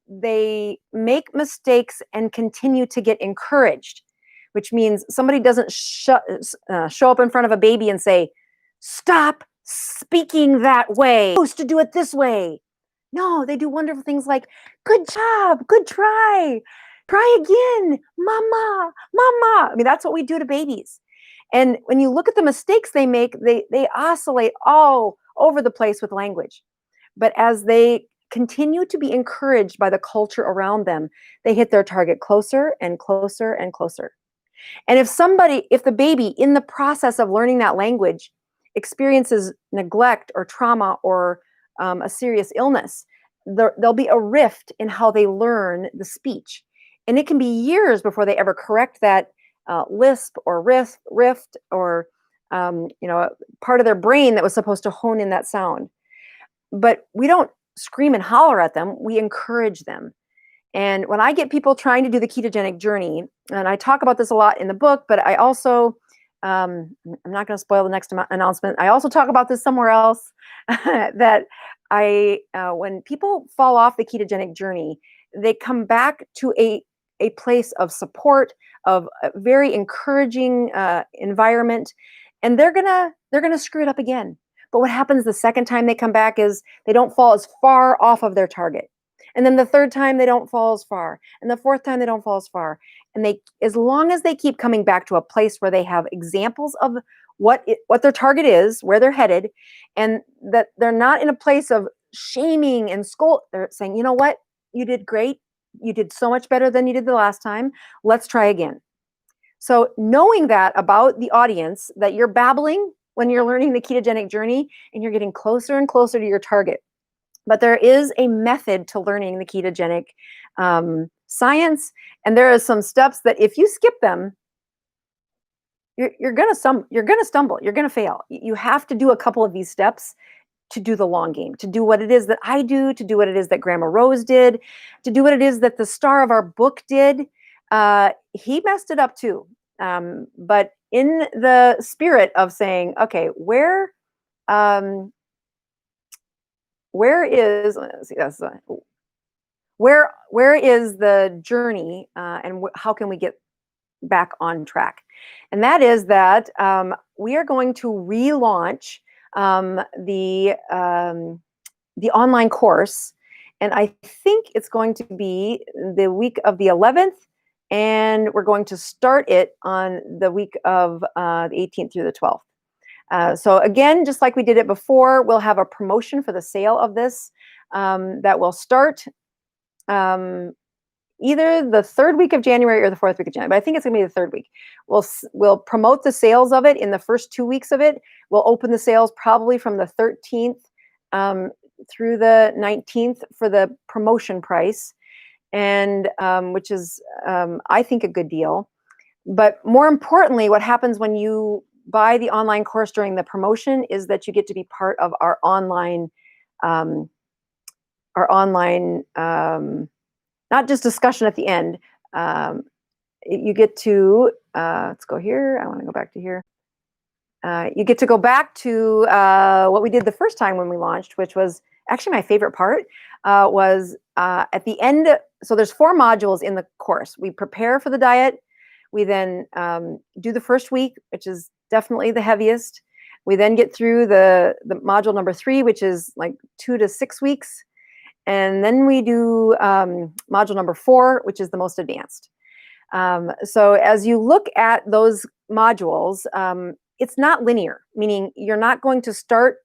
S1: they make mistakes and continue to get encouraged, which means somebody doesn't show up in front of a baby and say, stop speaking that way. You're supposed to do it this way. No, they do wonderful things like, good job, good try again, mama, mama. I mean, that's what we do to babies. And when you look at the mistakes they make, they oscillate all over the place with language. But as they continue to be encouraged by the culture around them, they hit their target closer and closer and closer. And if the baby in the process of learning that language experiences neglect or trauma or a serious illness, there'll be a rift in how they learn the speech. And it can be years before they ever correct that lisp or rift or part of their brain that was supposed to hone in that sound. But we don't scream and holler at them. We encourage them. And when I get people trying to do the ketogenic journey, and I talk about this a lot in the book, but I also, I'm not going to spoil the next announcement. I also talk about this somewhere else that when people fall off the ketogenic journey, they come back to a place of support, of a very encouraging environment, and they're gonna screw it up again. But what happens the second time they come back is they don't fall as far off of their target. And then the third time they don't fall as far. And the fourth time they don't fall as far. And as long as they keep coming back to a place where they have examples of what their target is, where they're headed, and that they're not in a place of shaming and scold, they're saying, you know what, you did great. You did so much better than you did the last time. Let's try again. So knowing that about the audience, that you're babbling when you're learning the ketogenic journey and you're getting closer and closer to your target. But there is a method to learning the ketogenic science, and there are some steps that if you skip them, you're gonna stumble, you're gonna fail. You have to do a couple of these steps to do the long game, to do what it is that I do, to do what it is that Grandma Rose did, to do what it is that the star of our book did. He messed it up too, but in the spirit of saying, okay, where is, let's see, where is the journey, and how can we get back on track? And that is that we are going to relaunch the online course, and I think it's going to be the week of the 11th, and we're going to start it on the week of the 18th through the 12th. So again, just like we did it before, we'll have a promotion for the sale of this that will start either the third week of January or the fourth week of January, but I think it's gonna be the third week. We'll promote the sales of it in the first 2 weeks of it. We'll open the sales probably from the 13th through the 19th for the promotion price, and which is, I think, a good deal. But more importantly, what happens when you buy the online course during the promotion is that you get to be part of our online not just discussion at the end. You get to, let's go here. I want to go back to here. You get to go back to what we did the first time when we launched, which was actually my favorite part, was at the end. So there's 4 modules in the course. We prepare for the diet. We then do the first week, which is definitely the heaviest. We then get through the module number 3, which is like 2 to 6 weeks. And then we do module number 4, which is the most advanced. So as you look at those modules, it's not linear, meaning you're not going to start,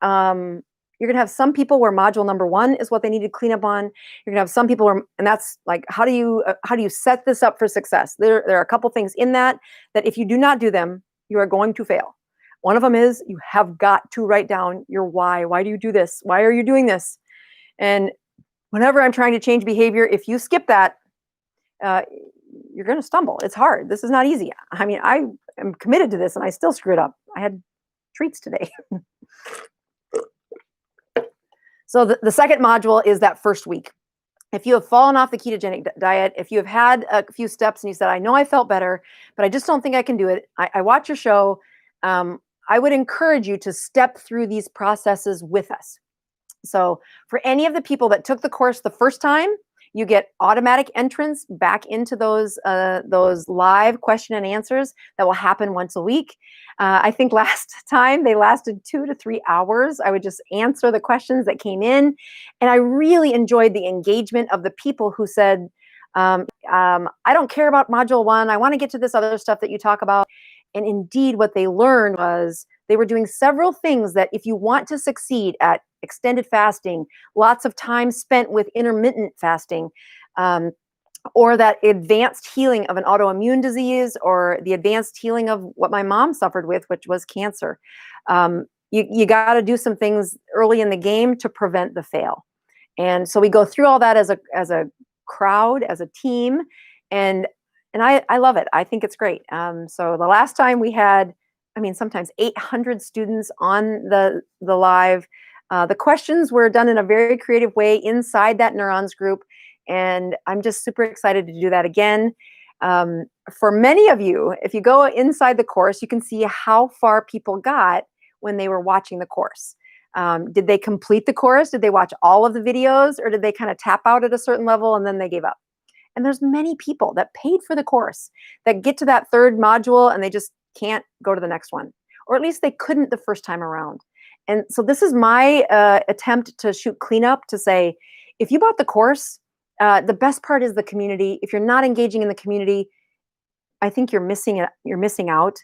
S1: you're going to have some people where module number 1 is what they need to clean up on. You're going to have some people where, and that's like, how do you set this up for success? There are a couple things in that if you do not do them, you are going to fail. One of them is you have got to write down your why. Why do you do this? Why are you doing this? And whenever I'm trying to change behavior, if you skip that, you're going to stumble. It's hard. This is not easy. I mean, I am committed to this and I still screw it up. I had treats today. So the second module is that first week. If you have fallen off the ketogenic diet, if you have had a few steps and you said, I know I felt better, but I just don't think I can do it. I watch your show. I would encourage you to step through these processes with us. So for any of the people that took the course the first time, you get automatic entrance back into those live question and answers that will happen once a week. I think last time they lasted 2 to 3 hours. I would just answer the questions that came in. And I really enjoyed the engagement of the people who said, I don't care about module 1. I want to get to this other stuff that you talk about. And indeed, what they learned was they were doing several things that if you want to succeed at extended fasting, lots of time spent with intermittent fasting, or that advanced healing of an autoimmune disease, or the advanced healing of what my mom suffered with, which was cancer. You got to do some things early in the game to prevent the fail. And so we go through all that as a crowd, as a team, and I love it. I think it's great. So the last time we had, sometimes 800 students on the live. The questions were done in a very creative way inside that neurons group. And I'm just super excited to do that again. For many of you, if you go inside the course, you can see how far people got when they were watching the course. Did they complete the course? Did they watch all of the videos? Or did they kind of tap out at a certain level and then they gave up? And there's many people that paid for the course that get to that third module and they just can't go to the next one. Or at least they couldn't the first time around. And so this is my attempt to shoot cleanup to say, if you bought the course, the best part is the community. If you're not engaging in the community, I think you're missing out.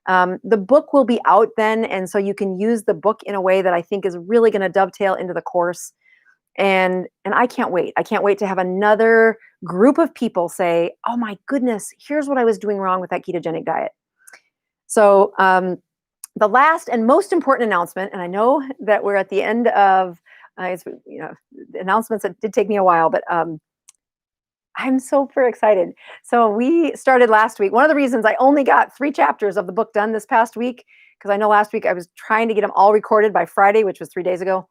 S1: The book will be out then, and so you can use the book in a way that I think is really going to dovetail into the course. And I can't wait. I can't wait to have another group of people say, oh my goodness, here's what I was doing wrong with that ketogenic diet. So the last and most important announcement, and I know that we're at the end of the announcements. That did take me a while, but I'm super excited. So we started last week. One of the reasons I only got 3 chapters of the book done this past week, because I know last week I was trying to get them all recorded by Friday, which was 3 days ago,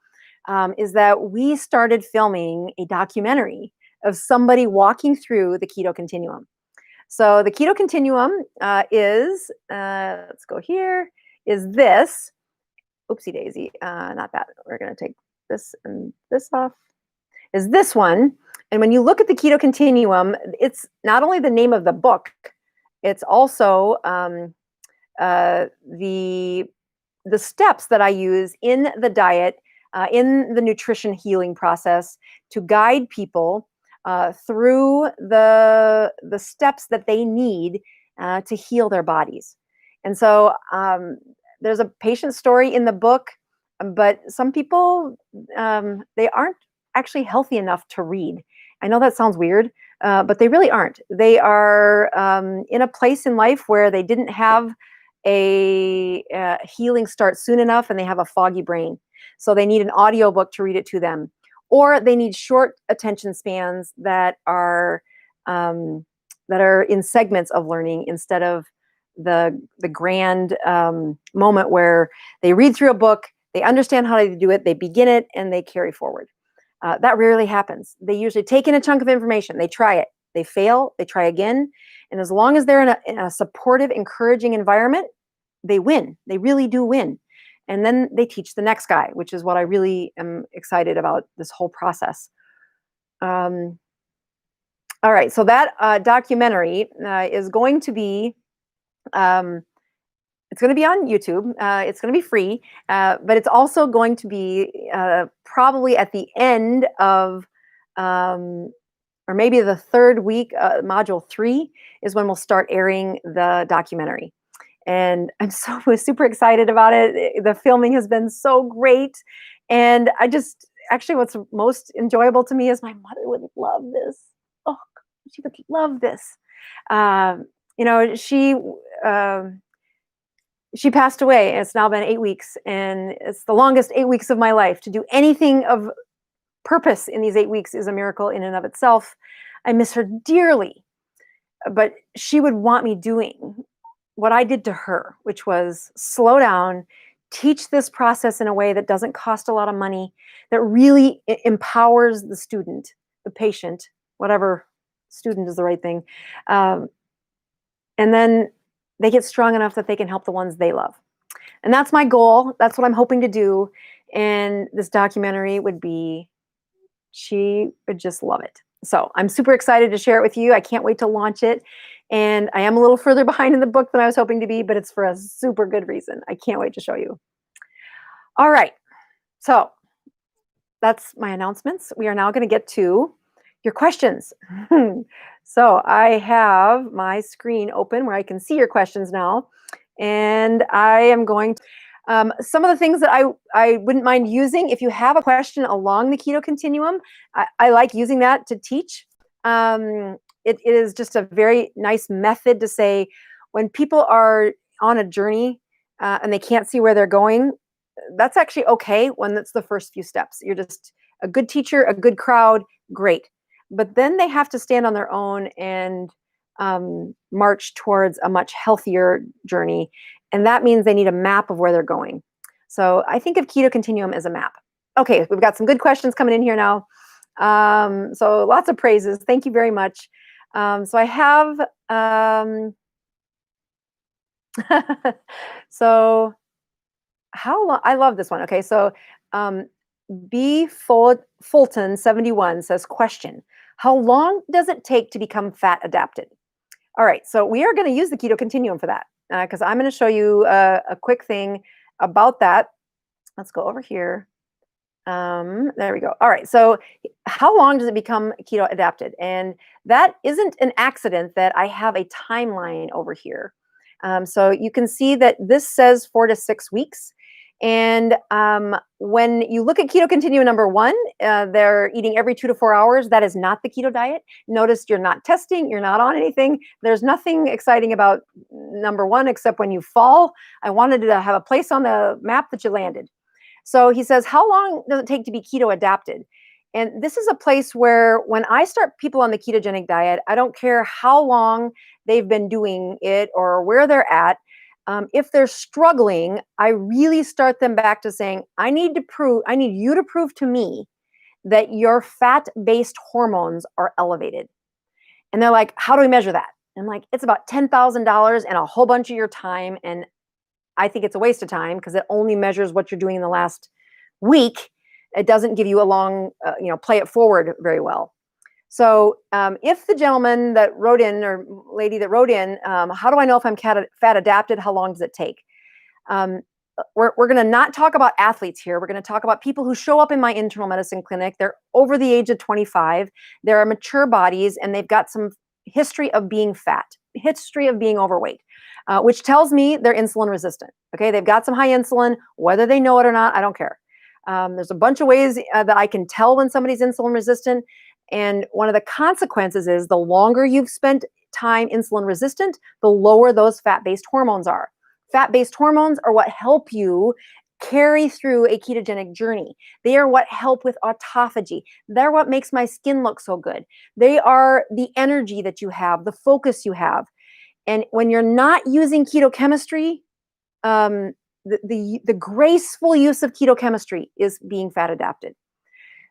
S1: is that we started filming a documentary of somebody walking through the keto continuum. So the keto continuum is, let's go here, is this. Oopsie daisy, not that. We're going to take this and this off. Is this one. And when you look at the keto continuum, it's not only the name of the book, it's also the steps that I use in the diet, in the nutrition healing process to guide people through the steps that they need to heal their bodies. And so there's a patient story in the book, but some people, they aren't actually healthy enough to read. I know that sounds weird, but they really aren't. They are in a place in life where they didn't have a healing start soon enough, and they have a foggy brain. So they need an audiobook to read it to them, or they need short attention spans that are in segments of learning instead of the grand moment where they read through a book, they understand how to do it, they begin it, and they carry forward. That rarely happens. They usually take in a chunk of information, they try it, they fail, they try again, and as long as they're in a supportive, encouraging environment, they win. They really do win. And then they teach the next guy, which is what I really am excited about this whole process. All right, so that documentary is going to be, it's going to be on YouTube. It's going to be free, but it's also going to be probably at the end of, or maybe the third week, module 3 is when we'll start airing the documentary. And I'm super excited about it. The filming has been so great. And actually what's most enjoyable to me is my mother would love this. Oh, she would love this. She she passed away. It's now been 8 weeks, and it's the longest 8 weeks of my life. To do anything of purpose in these 8 weeks is a miracle in and of itself. I miss her dearly, but she would want me doing what I did to her, which was slow down, teach this process in a way that doesn't cost a lot of money, that really empowers the student, the patient, whatever student is the right thing. And then they get strong enough that they can help the ones they love. And that's my goal. That's what I'm hoping to do. And this documentary would be, she would just love it. So I'm super excited to share it with you. I can't wait to launch it. And I am a little further behind in the book than I was hoping to be, but it's for a super good reason. I can't wait to show you. All right. So that's my announcements. We are now going to get to your questions. So I have my screen open where I can see your questions now. And I am going to, some of the things that I wouldn't mind using, if you have a question along the keto continuum, I like using that to teach. It is just a very nice method to say, when people are on a journey and they can't see where they're going, that's actually okay when that's the first few steps. You're just a good teacher, a good crowd, great. But then they have to stand on their own and march towards a much healthier journey. And that means they need a map of where they're going. So I think of Keto Continuum as a map. Okay, we've got some good questions coming in here now. So lots of praises. Thank you very much. So I have, so how long, I love this one. Okay, so B. Fulton 71 says, question, how long does it take to become fat adapted? All right, so we are going to use the Keto Continuum for that, because I'm going to show you a quick thing about that. Let's go over here. There we go. All right, so how long does it become keto adapted? And that isn't an accident that I have a timeline over here. So you can see that this says 4 to 6 weeks. And when you look at Keto Continuum number 1, they're eating every 2 to 4 hours. That is not the keto diet. Notice you're not testing, you're not on anything. There's nothing exciting about number 1 except when you fall. I wanted to have a place on the map that you landed. So he says, how long does it take to be keto adapted? And this is a place where when I start people on the ketogenic diet, I don't care how long they've been doing it or where they're at. If they're struggling, I really start them back to saying, I need you to prove to me that your fat-based hormones are elevated. And they're like, how do we measure that? I'm like, it's about $10,000 and a whole bunch of your time. And I think it's a waste of time because it only measures what you're doing in the last week. It doesn't give you a long, play it forward very well. So if the gentleman that wrote in or lady that wrote in, how do I know if I'm fat adapted? How long does it take? We're going to not talk about athletes here. We're going to talk about people who show up in my internal medicine clinic. They're over the age of 25. They're mature bodies, and they've got some history of being fat, history of being overweight, which tells me they're insulin resistant. Okay, they've got some high insulin, whether they know it or not, I don't care. There's a bunch of ways that I can tell when somebody's insulin resistant. And one of the consequences is the longer you've spent time insulin resistant, the lower those fat-based hormones are. Fat-based hormones are what help you carry through a ketogenic journey. They are what help with autophagy. They're what makes my skin look so good. They are the energy that you have, the focus you have. And when you're not using keto chemistry, the graceful use of keto chemistry is being fat adapted.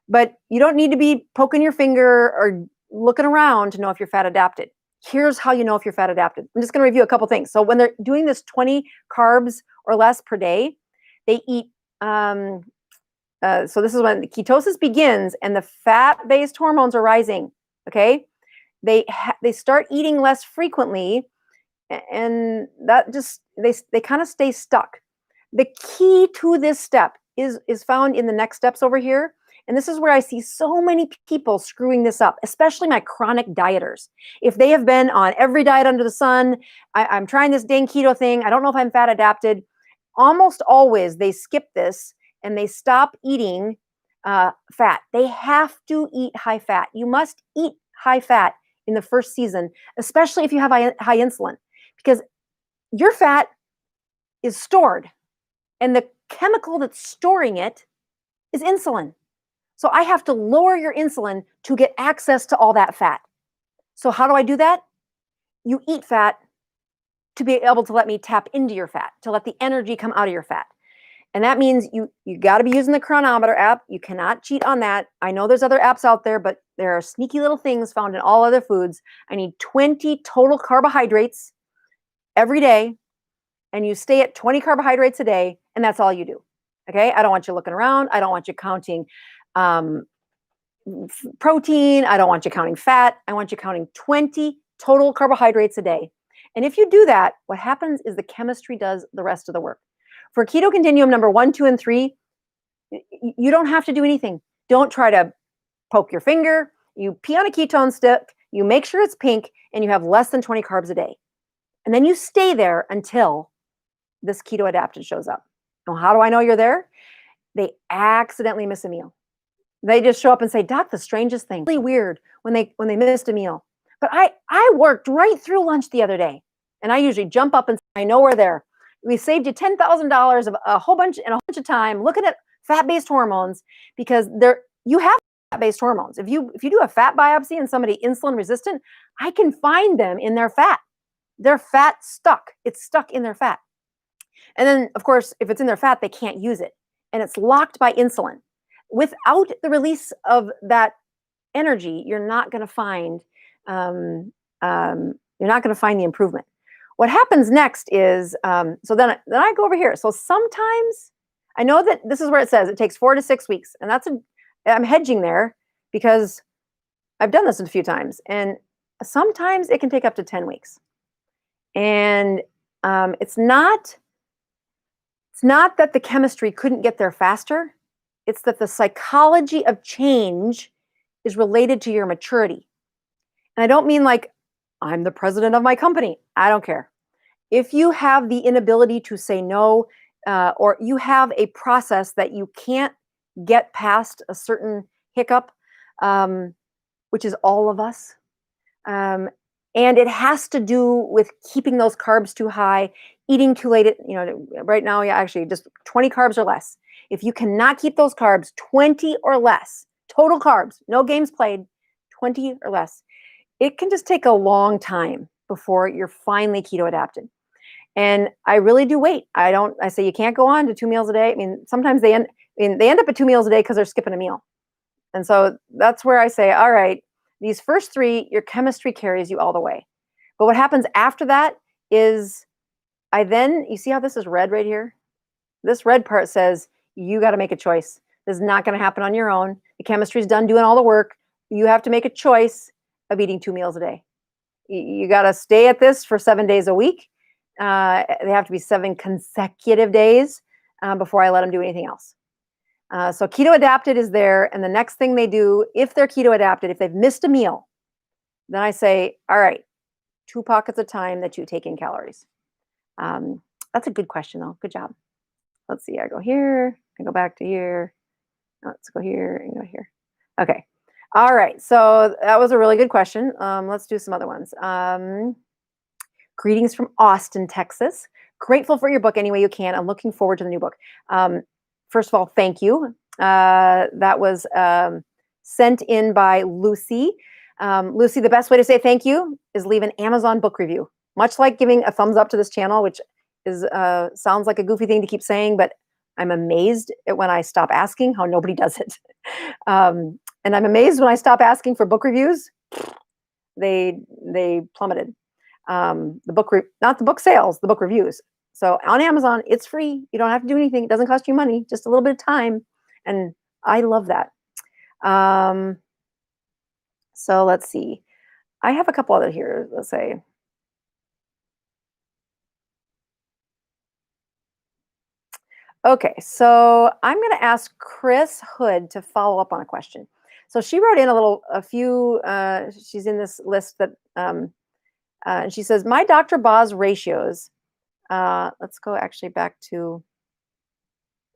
S1: But you don't need to be poking your finger or looking around to know if you're fat adapted. Here's how you know if you're fat adapted. I'm just going to review a couple things. So when they're doing this 20 carbs or less per day, they eat, so this is when the ketosis begins and the fat-based hormones are rising, okay? They start eating less frequently, and that just, they kind of stay stuck. The key to this step is found in the next steps over here. And this is where I see so many people screwing this up, especially my chronic dieters. If they have been on every diet under the sun, I'm trying this dang keto thing, I don't know if I'm fat adapted. Almost always they skip this and they stop eating fat. They have to eat high fat. You must eat high fat in the first season, especially if you have high insulin, because your fat is stored, and the chemical that's storing it is insulin. So I have to lower your insulin to get access to all that fat. So how do I do that? You eat fat to be able to let me tap into your fat, to let the energy come out of your fat. And that means you got to be using the Chronometer app. You cannot cheat on that. I know there's other apps out there, but there are sneaky little things found in all other foods. I need 20 total carbohydrates every day, and you stay at 20 carbohydrates a day, and that's all you do. Okay? I don't want you looking around. I don't want you counting protein. I don't want you counting fat. I want you counting 20 total carbohydrates a day. And if you do that, what happens is the chemistry does the rest of the work. For Keto Continuum number 1, 2, and 3, you don't have to do anything. Don't try to poke your finger. You pee on a ketone stick, you make sure it's pink, and you have less than 20 carbs a day. And then you stay there until this keto adapted shows up. Now, how do I know you're there? They accidentally miss a meal. They just show up and say, Doc, the strangest thing. Really weird when they missed a meal. But I worked right through lunch the other day, and I usually jump up and say, I know we're there. We saved you $10,000 of a whole bunch of time looking at fat-based hormones, because you have fat-based hormones. If you do a fat biopsy and somebody insulin resistant, I can find them in their fat. Their fat stuck. It's stuck in their fat. And then, of course, if it's in their fat, they can't use it. And it's locked by insulin. Without the release of that energy, you're not going to find the improvement. What happens next is, so then I go over here. So sometimes, I know that this is where it says it takes 4 to 6 weeks, and I'm hedging there because I've done this a few times, and sometimes it can take up to 10 weeks. And it's not that the chemistry couldn't get there faster. It's that the psychology of change is related to your maturity. And I don't mean like, I'm the president of my company. I don't care. If you have the inability to say no, or you have a process that you can't get past a certain hiccup, which is all of us, and it has to do with keeping those carbs too high, eating too late. Right now, actually just 20 carbs or less. If you cannot keep those carbs 20 or less, total carbs, no games played, 20 or less, it can just take a long time before you're finally keto adapted. And I really do wait. I say you can't go on to 2 meals a day. I mean, sometimes they end up at 2 meals a day because they're skipping a meal. And so that's where I say, all right, these first 3, your chemistry carries you all the way. But what happens after that is you see how this is red right here? This red part says, you got to make a choice. This is not going to happen on your own. The chemistry's done doing all the work. You have to make a choice of eating 2 meals a day. You got to stay at this for 7 days a week. They have to be 7 consecutive days before I let them do anything else. So keto adapted is there. And the next thing they do, if they're keto adapted, if they've missed a meal, then I say, all right, 2 pockets of time that you take in calories. That's a good question though. Good job. Let's see. I go here. I go back to here. Let's go here and go here. Okay. All right. So that was a really good question. Let's do some other ones. Greetings from Austin, Texas. Grateful for your book any way you can. I'm looking forward to the new book. First of all, thank you. That was sent in by Lucy. Lucy, the best way to say thank you is leave an Amazon book review. Much like giving a thumbs up to this channel, which is sounds like a goofy thing to keep saying, but I'm amazed at when I stop asking how nobody does it. And I'm amazed when I stop asking for book reviews, they plummeted. Not the book sales, the book reviews. So on Amazon, it's free. You don't have to do anything. It doesn't cost you money, just a little bit of time. And I love that. So let's see. I have a couple other here, let's say. Okay, so I'm going to ask Chris Hood to follow up on a question. So she wrote in a few, she's in this list that, and she says, my Dr. Boz ratios, let's go actually back to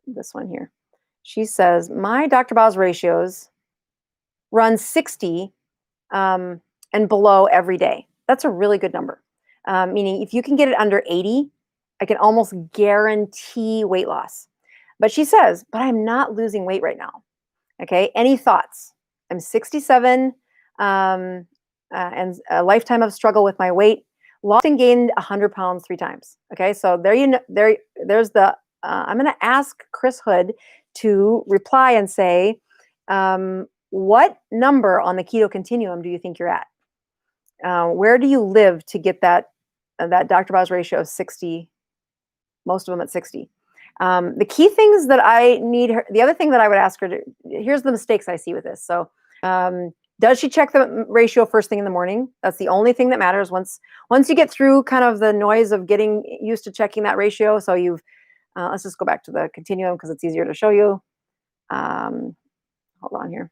S1: this one here. She says, my Dr. Boz ratios run 60 and below every day. That's a really good number. Meaning if you can get it under 80, I can almost guarantee weight loss. But she says, but I'm not losing weight right now. Okay, any thoughts? I'm 67 and a lifetime of struggle with my weight. Lost and gained 100 pounds 3 times. Okay, so there you know, there's the. I'm going to ask Chris Hood to reply and say, what number on the keto continuum do you think you're at? Where do you live to get that Dr. Boz ratio of 60? Most of them at 60. The key things that I need her, the other thing that I would ask her to, here's the mistakes I see with this. So, does she check the ratio first thing in the morning? That's the only thing that matters. Once you get through kind of the noise of getting used to checking that ratio, so you've, let's just go back to the continuum because it's easier to show you. Hold on here.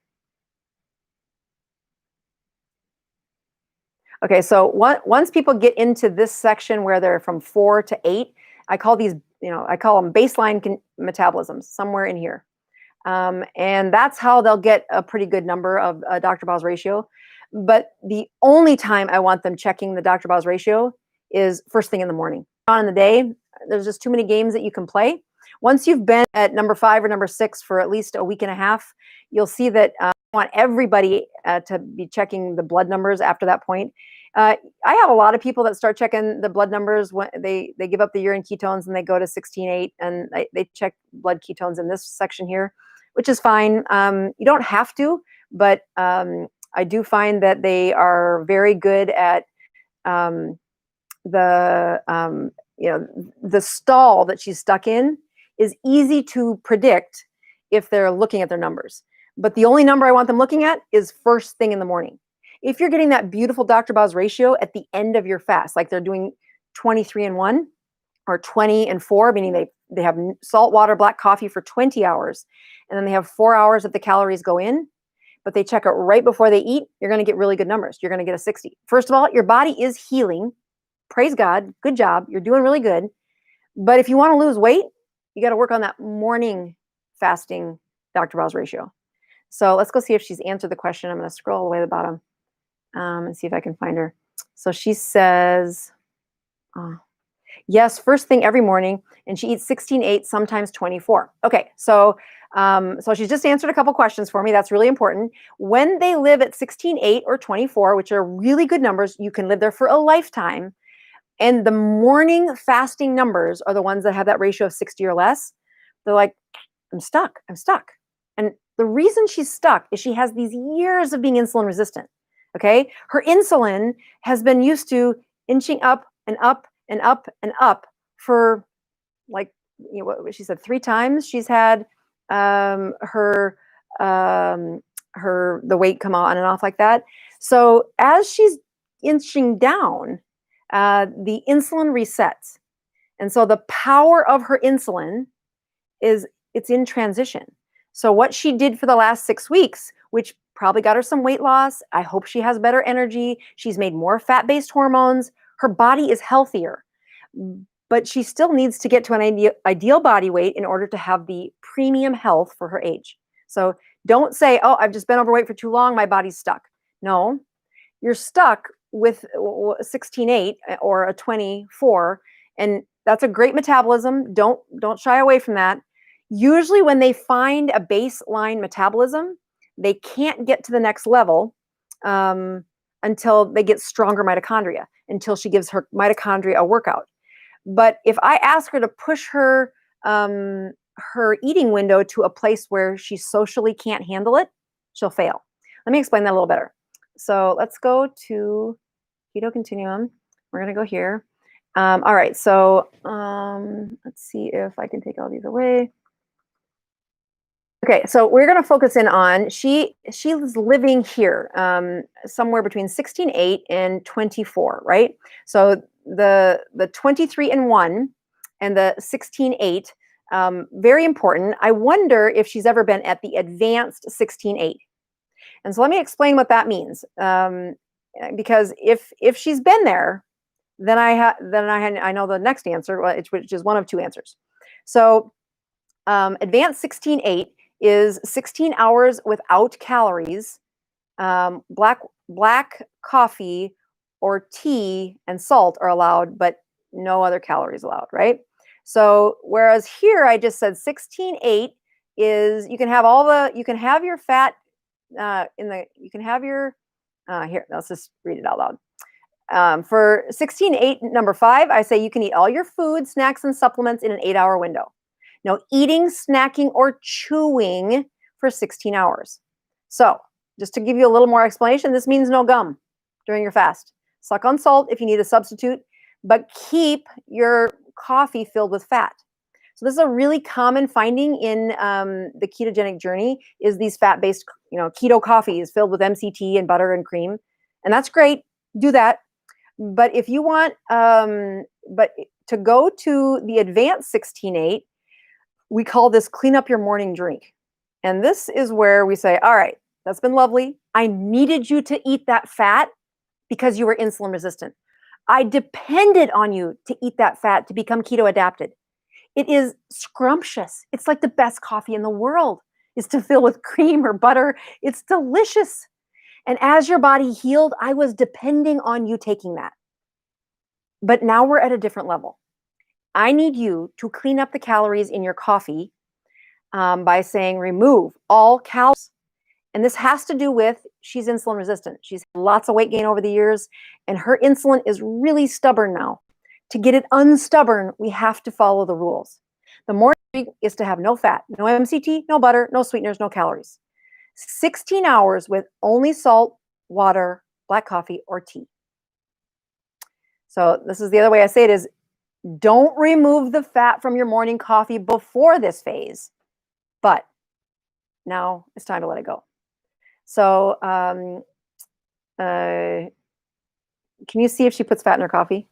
S1: Okay, so once people get into this section where they're from 4 to 8, I call these, I call them baseline metabolisms, somewhere in here. And that's how they'll get a pretty good number of Dr. Boz ratio. But the only time I want them checking the Dr. Boz ratio is first thing in the morning. On in the day, there's just too many games that you can play. Once you've been at number 5 or number 6 for at least a week and a half, you'll see that I want everybody to be checking the blood numbers after that point. I have a lot of people that start checking the blood numbers when they give up the urine ketones and they go to 16.8 and they check blood ketones in this section here, which is fine. You don't have to, but I do find that they are very good at the stall that she's stuck in is easy to predict if they're looking at their numbers. But the only number I want them looking at is first thing in the morning. If you're getting that beautiful Dr. Boz ratio at the end of your fast, like they're doing 23-1 or 20-4, meaning they have salt water, black coffee for 20 hours, and then they have 4 hours that the calories go in, but they check it right before they eat, you're going to get really good numbers. You're going to get a 60. First of all, your body is healing. Praise God. Good job. You're doing really good. But if you want to lose weight, you got to work on that morning fasting Dr. Boz ratio. So let's go see if she's answered the question. I'm going to scroll all the way to the bottom and see if I can find her. So she says, yes, first thing every morning, and she eats 16.8, sometimes 24. Okay, so she's just answered a couple questions for me. That's really important. When they live at 16.8 or 24, which are really good numbers, you can live there for a lifetime. And the morning fasting numbers are the ones that have that ratio of 60 or less. They're like, I'm stuck. And the reason she's stuck is she has these years of being insulin resistant. Okay, her insulin has been used to inching up and up and up and up for like, what she said, 3 times she's had the weight come on and off like that. So as she's inching down, the insulin resets. And so the power of her insulin it's in transition. So what she did for the last 6 weeks, which probably got her some weight loss. I hope she has better energy. She's made more fat-based hormones. Her body is healthier, but she still needs to get to an ideal body weight in order to have the premium health for her age. So don't say, oh, I've just been overweight for too long, my body's stuck. No, you're stuck with 16.8 or a 24, and that's a great metabolism. Don't shy away from that. Usually when they find a baseline metabolism, they can't get to the next level until they get stronger mitochondria, until she gives her mitochondria a workout. But if I ask her to push her eating window to a place where she socially can't handle it, she'll fail. Let me explain that a little better. So let's go to Keto Continuum. We're going to go here. All right, so let's see if I can take all these away. Okay, so we're going to focus in on, she's living here somewhere between 16.8 and 24, right? So the 23-1 and the 16.8, very important. I wonder if she's ever been at the advanced 16.8. And so let me explain what that means. Because if she's been there, then I know the next answer, which is one of 2 answers. So advanced 16.8 is 16 hours without calories. Black coffee or tea and salt are allowed, but no other calories allowed, right? So whereas here I just said 16.8 is you can have your fat you can have your here, let's just read it out loud. For 16.8, number 5, I say you can eat all your food, snacks, and supplements in an 8-hour window. No eating, snacking, or chewing for 16 hours. So just to give you a little more explanation, this means no gum during your fast. Suck on salt if you need a substitute, but keep your coffee filled with fat. So this is a really common finding in the ketogenic journey is these fat-based, keto coffees filled with MCT and butter and cream. And that's great. Do that. But if you want, but to go to the advanced 16.8, we call this clean up your morning drink. And this is where we say, all right, that's been lovely. I needed you to eat that fat because you were insulin resistant. I depended on you to eat that fat to become keto adapted. It is scrumptious. It's like the best coffee in the world is to fill with cream or butter. It's delicious. And as your body healed, I was depending on you taking that. But now we're at a different level. I need you to clean up the calories in your coffee by saying remove all calories. And this has to do with she's insulin resistant. She's had lots of weight gain over the years, and her insulin is really stubborn now. To get it unstubborn, we have to follow the rules. The morning drink is to have no fat, no MCT, no butter, no sweeteners, no calories. 16 hours with only salt, water, black coffee, or tea. So this is the other way I say it is, don't remove the fat from your morning coffee before this phase, but now it's time to let it go. So can you see if she puts fat in her coffee?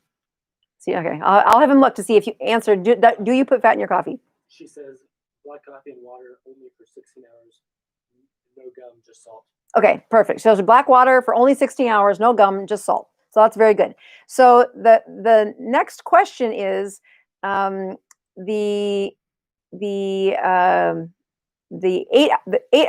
S1: See, okay, I'll have him look to see if you answered. Do you put fat in your coffee?
S2: She says black coffee and water only for 16 hours. No gum, just salt.
S1: Okay, perfect. So black water for only 16 hours, no gum, just salt. So that's very good. So the next question is the 8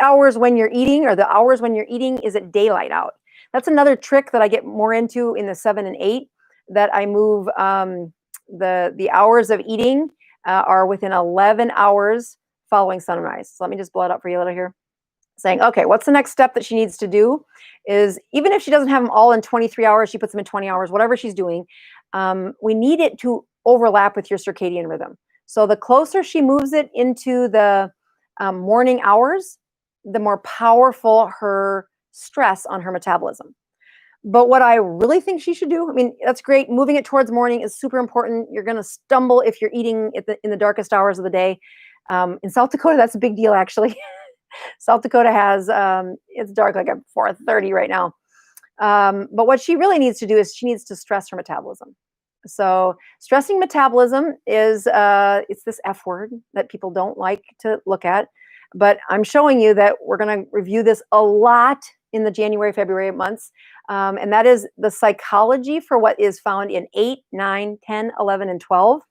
S1: hours when you're eating, or the hours when you're eating, is it daylight out? That's another trick that I get more into in the 7 and 8. That I move the hours of eating are within 11 hours following sunrise. So let me just blow it up for you a little here. Saying, okay, what's the next step that she needs to do is, even if she doesn't have them all in 23 hours, she puts them in 20 hours, whatever she's doing, we need it to overlap with your circadian rhythm. So the closer she moves it into the morning hours, the more powerful her stress on her metabolism. But what I really think she should do, I mean, that's great. Moving it towards morning is super important. You're going to stumble if you're eating in the darkest hours of the day. In South Dakota, that's a big deal, actually. South Dakota has, it's dark like at 4:30 right now. But what she really needs to do is she needs to stress her metabolism. So stressing metabolism is, it's this F word that people don't like to look at. But I'm showing you that we're going to review this a lot in the January, February months. And that is the psychology for what is found in 8, 9, 10, 11, and 12.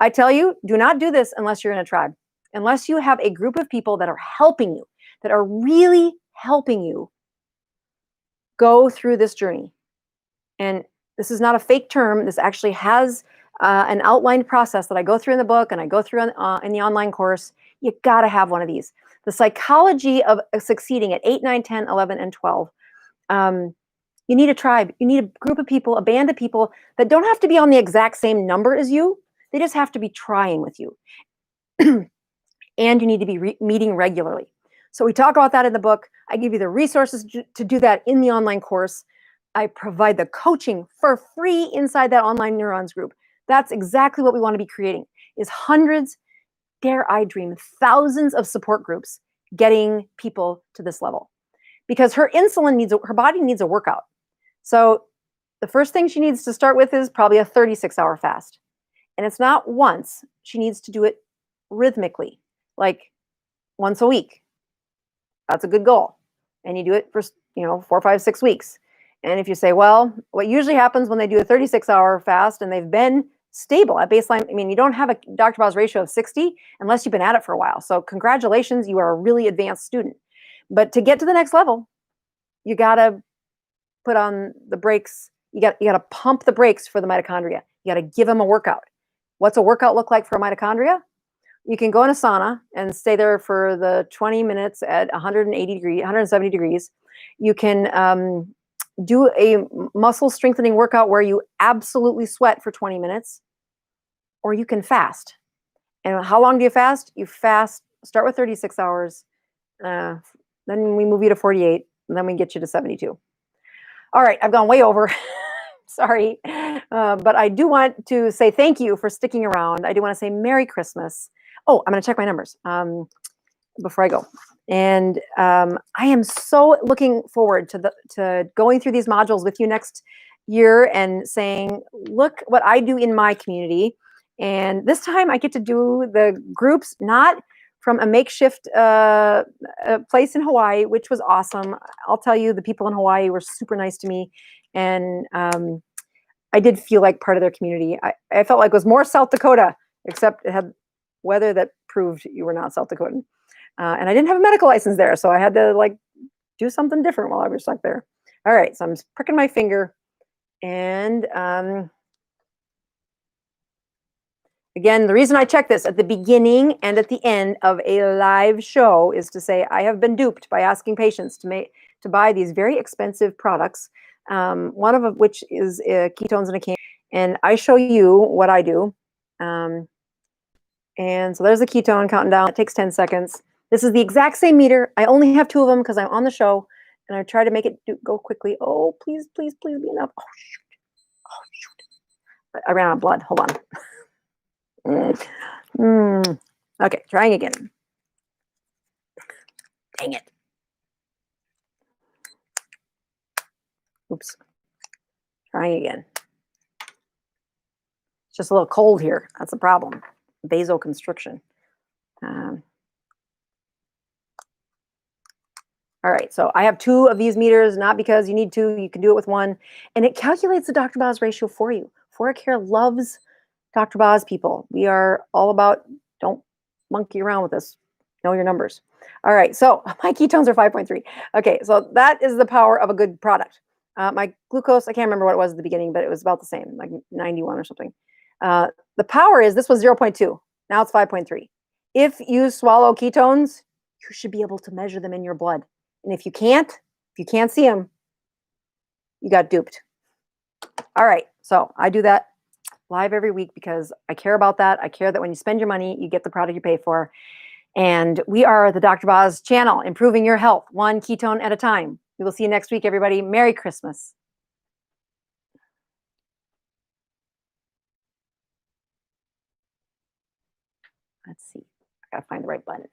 S1: I tell you, do not do this unless you're in a tribe. Unless you have a group of people that are helping you, that are really helping you go through this journey. And this is not a fake term. This actually has an outlined process that I go through in the book and I go through in the online course. You got to have one of these. The psychology of succeeding at 8, 9, 10, 11, and 12. You need a tribe. You need a group of people, a band of people that don't have to be on the exact same number as you. They just have to be trying with you. And you need to be meeting regularly. So we talk about that in the book. I give you the resources to do that in the online course. I provide the coaching for free inside that online neurons group. That's exactly what we want to be creating, is hundreds, dare I dream, thousands of support groups getting people to this level. Because her body needs a workout. So the first thing she needs to start with is probably a 36-hour fast. And it's not once. She needs to do it rhythmically, like once a week. That's a good goal. And you do it for 4, 5, 6 weeks. And if you say, well, what usually happens when they do a 36-hour fast and they've been stable at baseline, I mean, you don't have a Dr. Boz ratio of 60 unless you've been at it for a while. So congratulations, you are a really advanced student. But to get to the next level, you got to put on the brakes. You got to pump the brakes for the mitochondria. You got to give them a workout. What's a workout look like for mitochondria? You can go in a sauna and stay there for the 20 minutes at 180 degrees, 170 degrees. You can do a muscle strengthening workout where you absolutely sweat for 20 minutes, or you can fast. And how long do you fast? You fast, start with 36 hours, then we move you to 48, and then we get you to 72. All right, I've gone way over. Sorry. But I do want to say thank you for sticking around. I do want to say Merry Christmas. Oh, I'm going to check my numbers before I go. And I am so looking forward to going through these modules with you next year and saying, look what I do in my community. And this time I get to do the groups, not from a makeshift place in Hawaii, which was awesome. I'll tell you, the people in Hawaii were super nice to me. And I did feel like part of their community. I felt like it was more South Dakota, except it had weather that proved you were not South Dakotan. And I didn't have a medical license there, so I had to like do something different while I was stuck there. All right, so I'm just pricking my finger. And again, the reason I check this at the beginning and at the end of a live show is to say I have been duped by asking patients to buy these very expensive products, one of which is Ketones-In-A-Can. And I show you what I do. And so there's the ketone countdown. It takes 10 seconds. This is the exact same meter. I only have 2 of them because I'm on the show, and I try to make it go quickly. Oh, please, please, please be enough. Oh, shoot. Oh, shoot. I ran out of blood. Hold on. Okay, trying again. Dang it. Oops. Trying again. It's just a little cold here. That's the problem. Vasoconstriction. All right, so I have 2 of these meters, not because you need 2, you can do it with 1. And it calculates the Dr. Boz ratio for you. ForaCare loves Dr. Boz people. We are all about, don't monkey around with us. Know your numbers. All right, so my ketones are 5.3. Okay, so that is the power of a good product. My glucose, I can't remember what it was at the beginning, but it was about the same, like 91 or something. The power is, this was 0.2. Now it's 5.3. If you swallow ketones, you should be able to measure them in your blood. And if you can't see them, you got duped. All right, so I do that live every week because I care about that. I care that when you spend your money, you get the product you pay for. And we are the Dr. Boz Channel, improving your health, one ketone at a time. We will see you next week, everybody. Merry Christmas. Let's see. I gotta find the right button.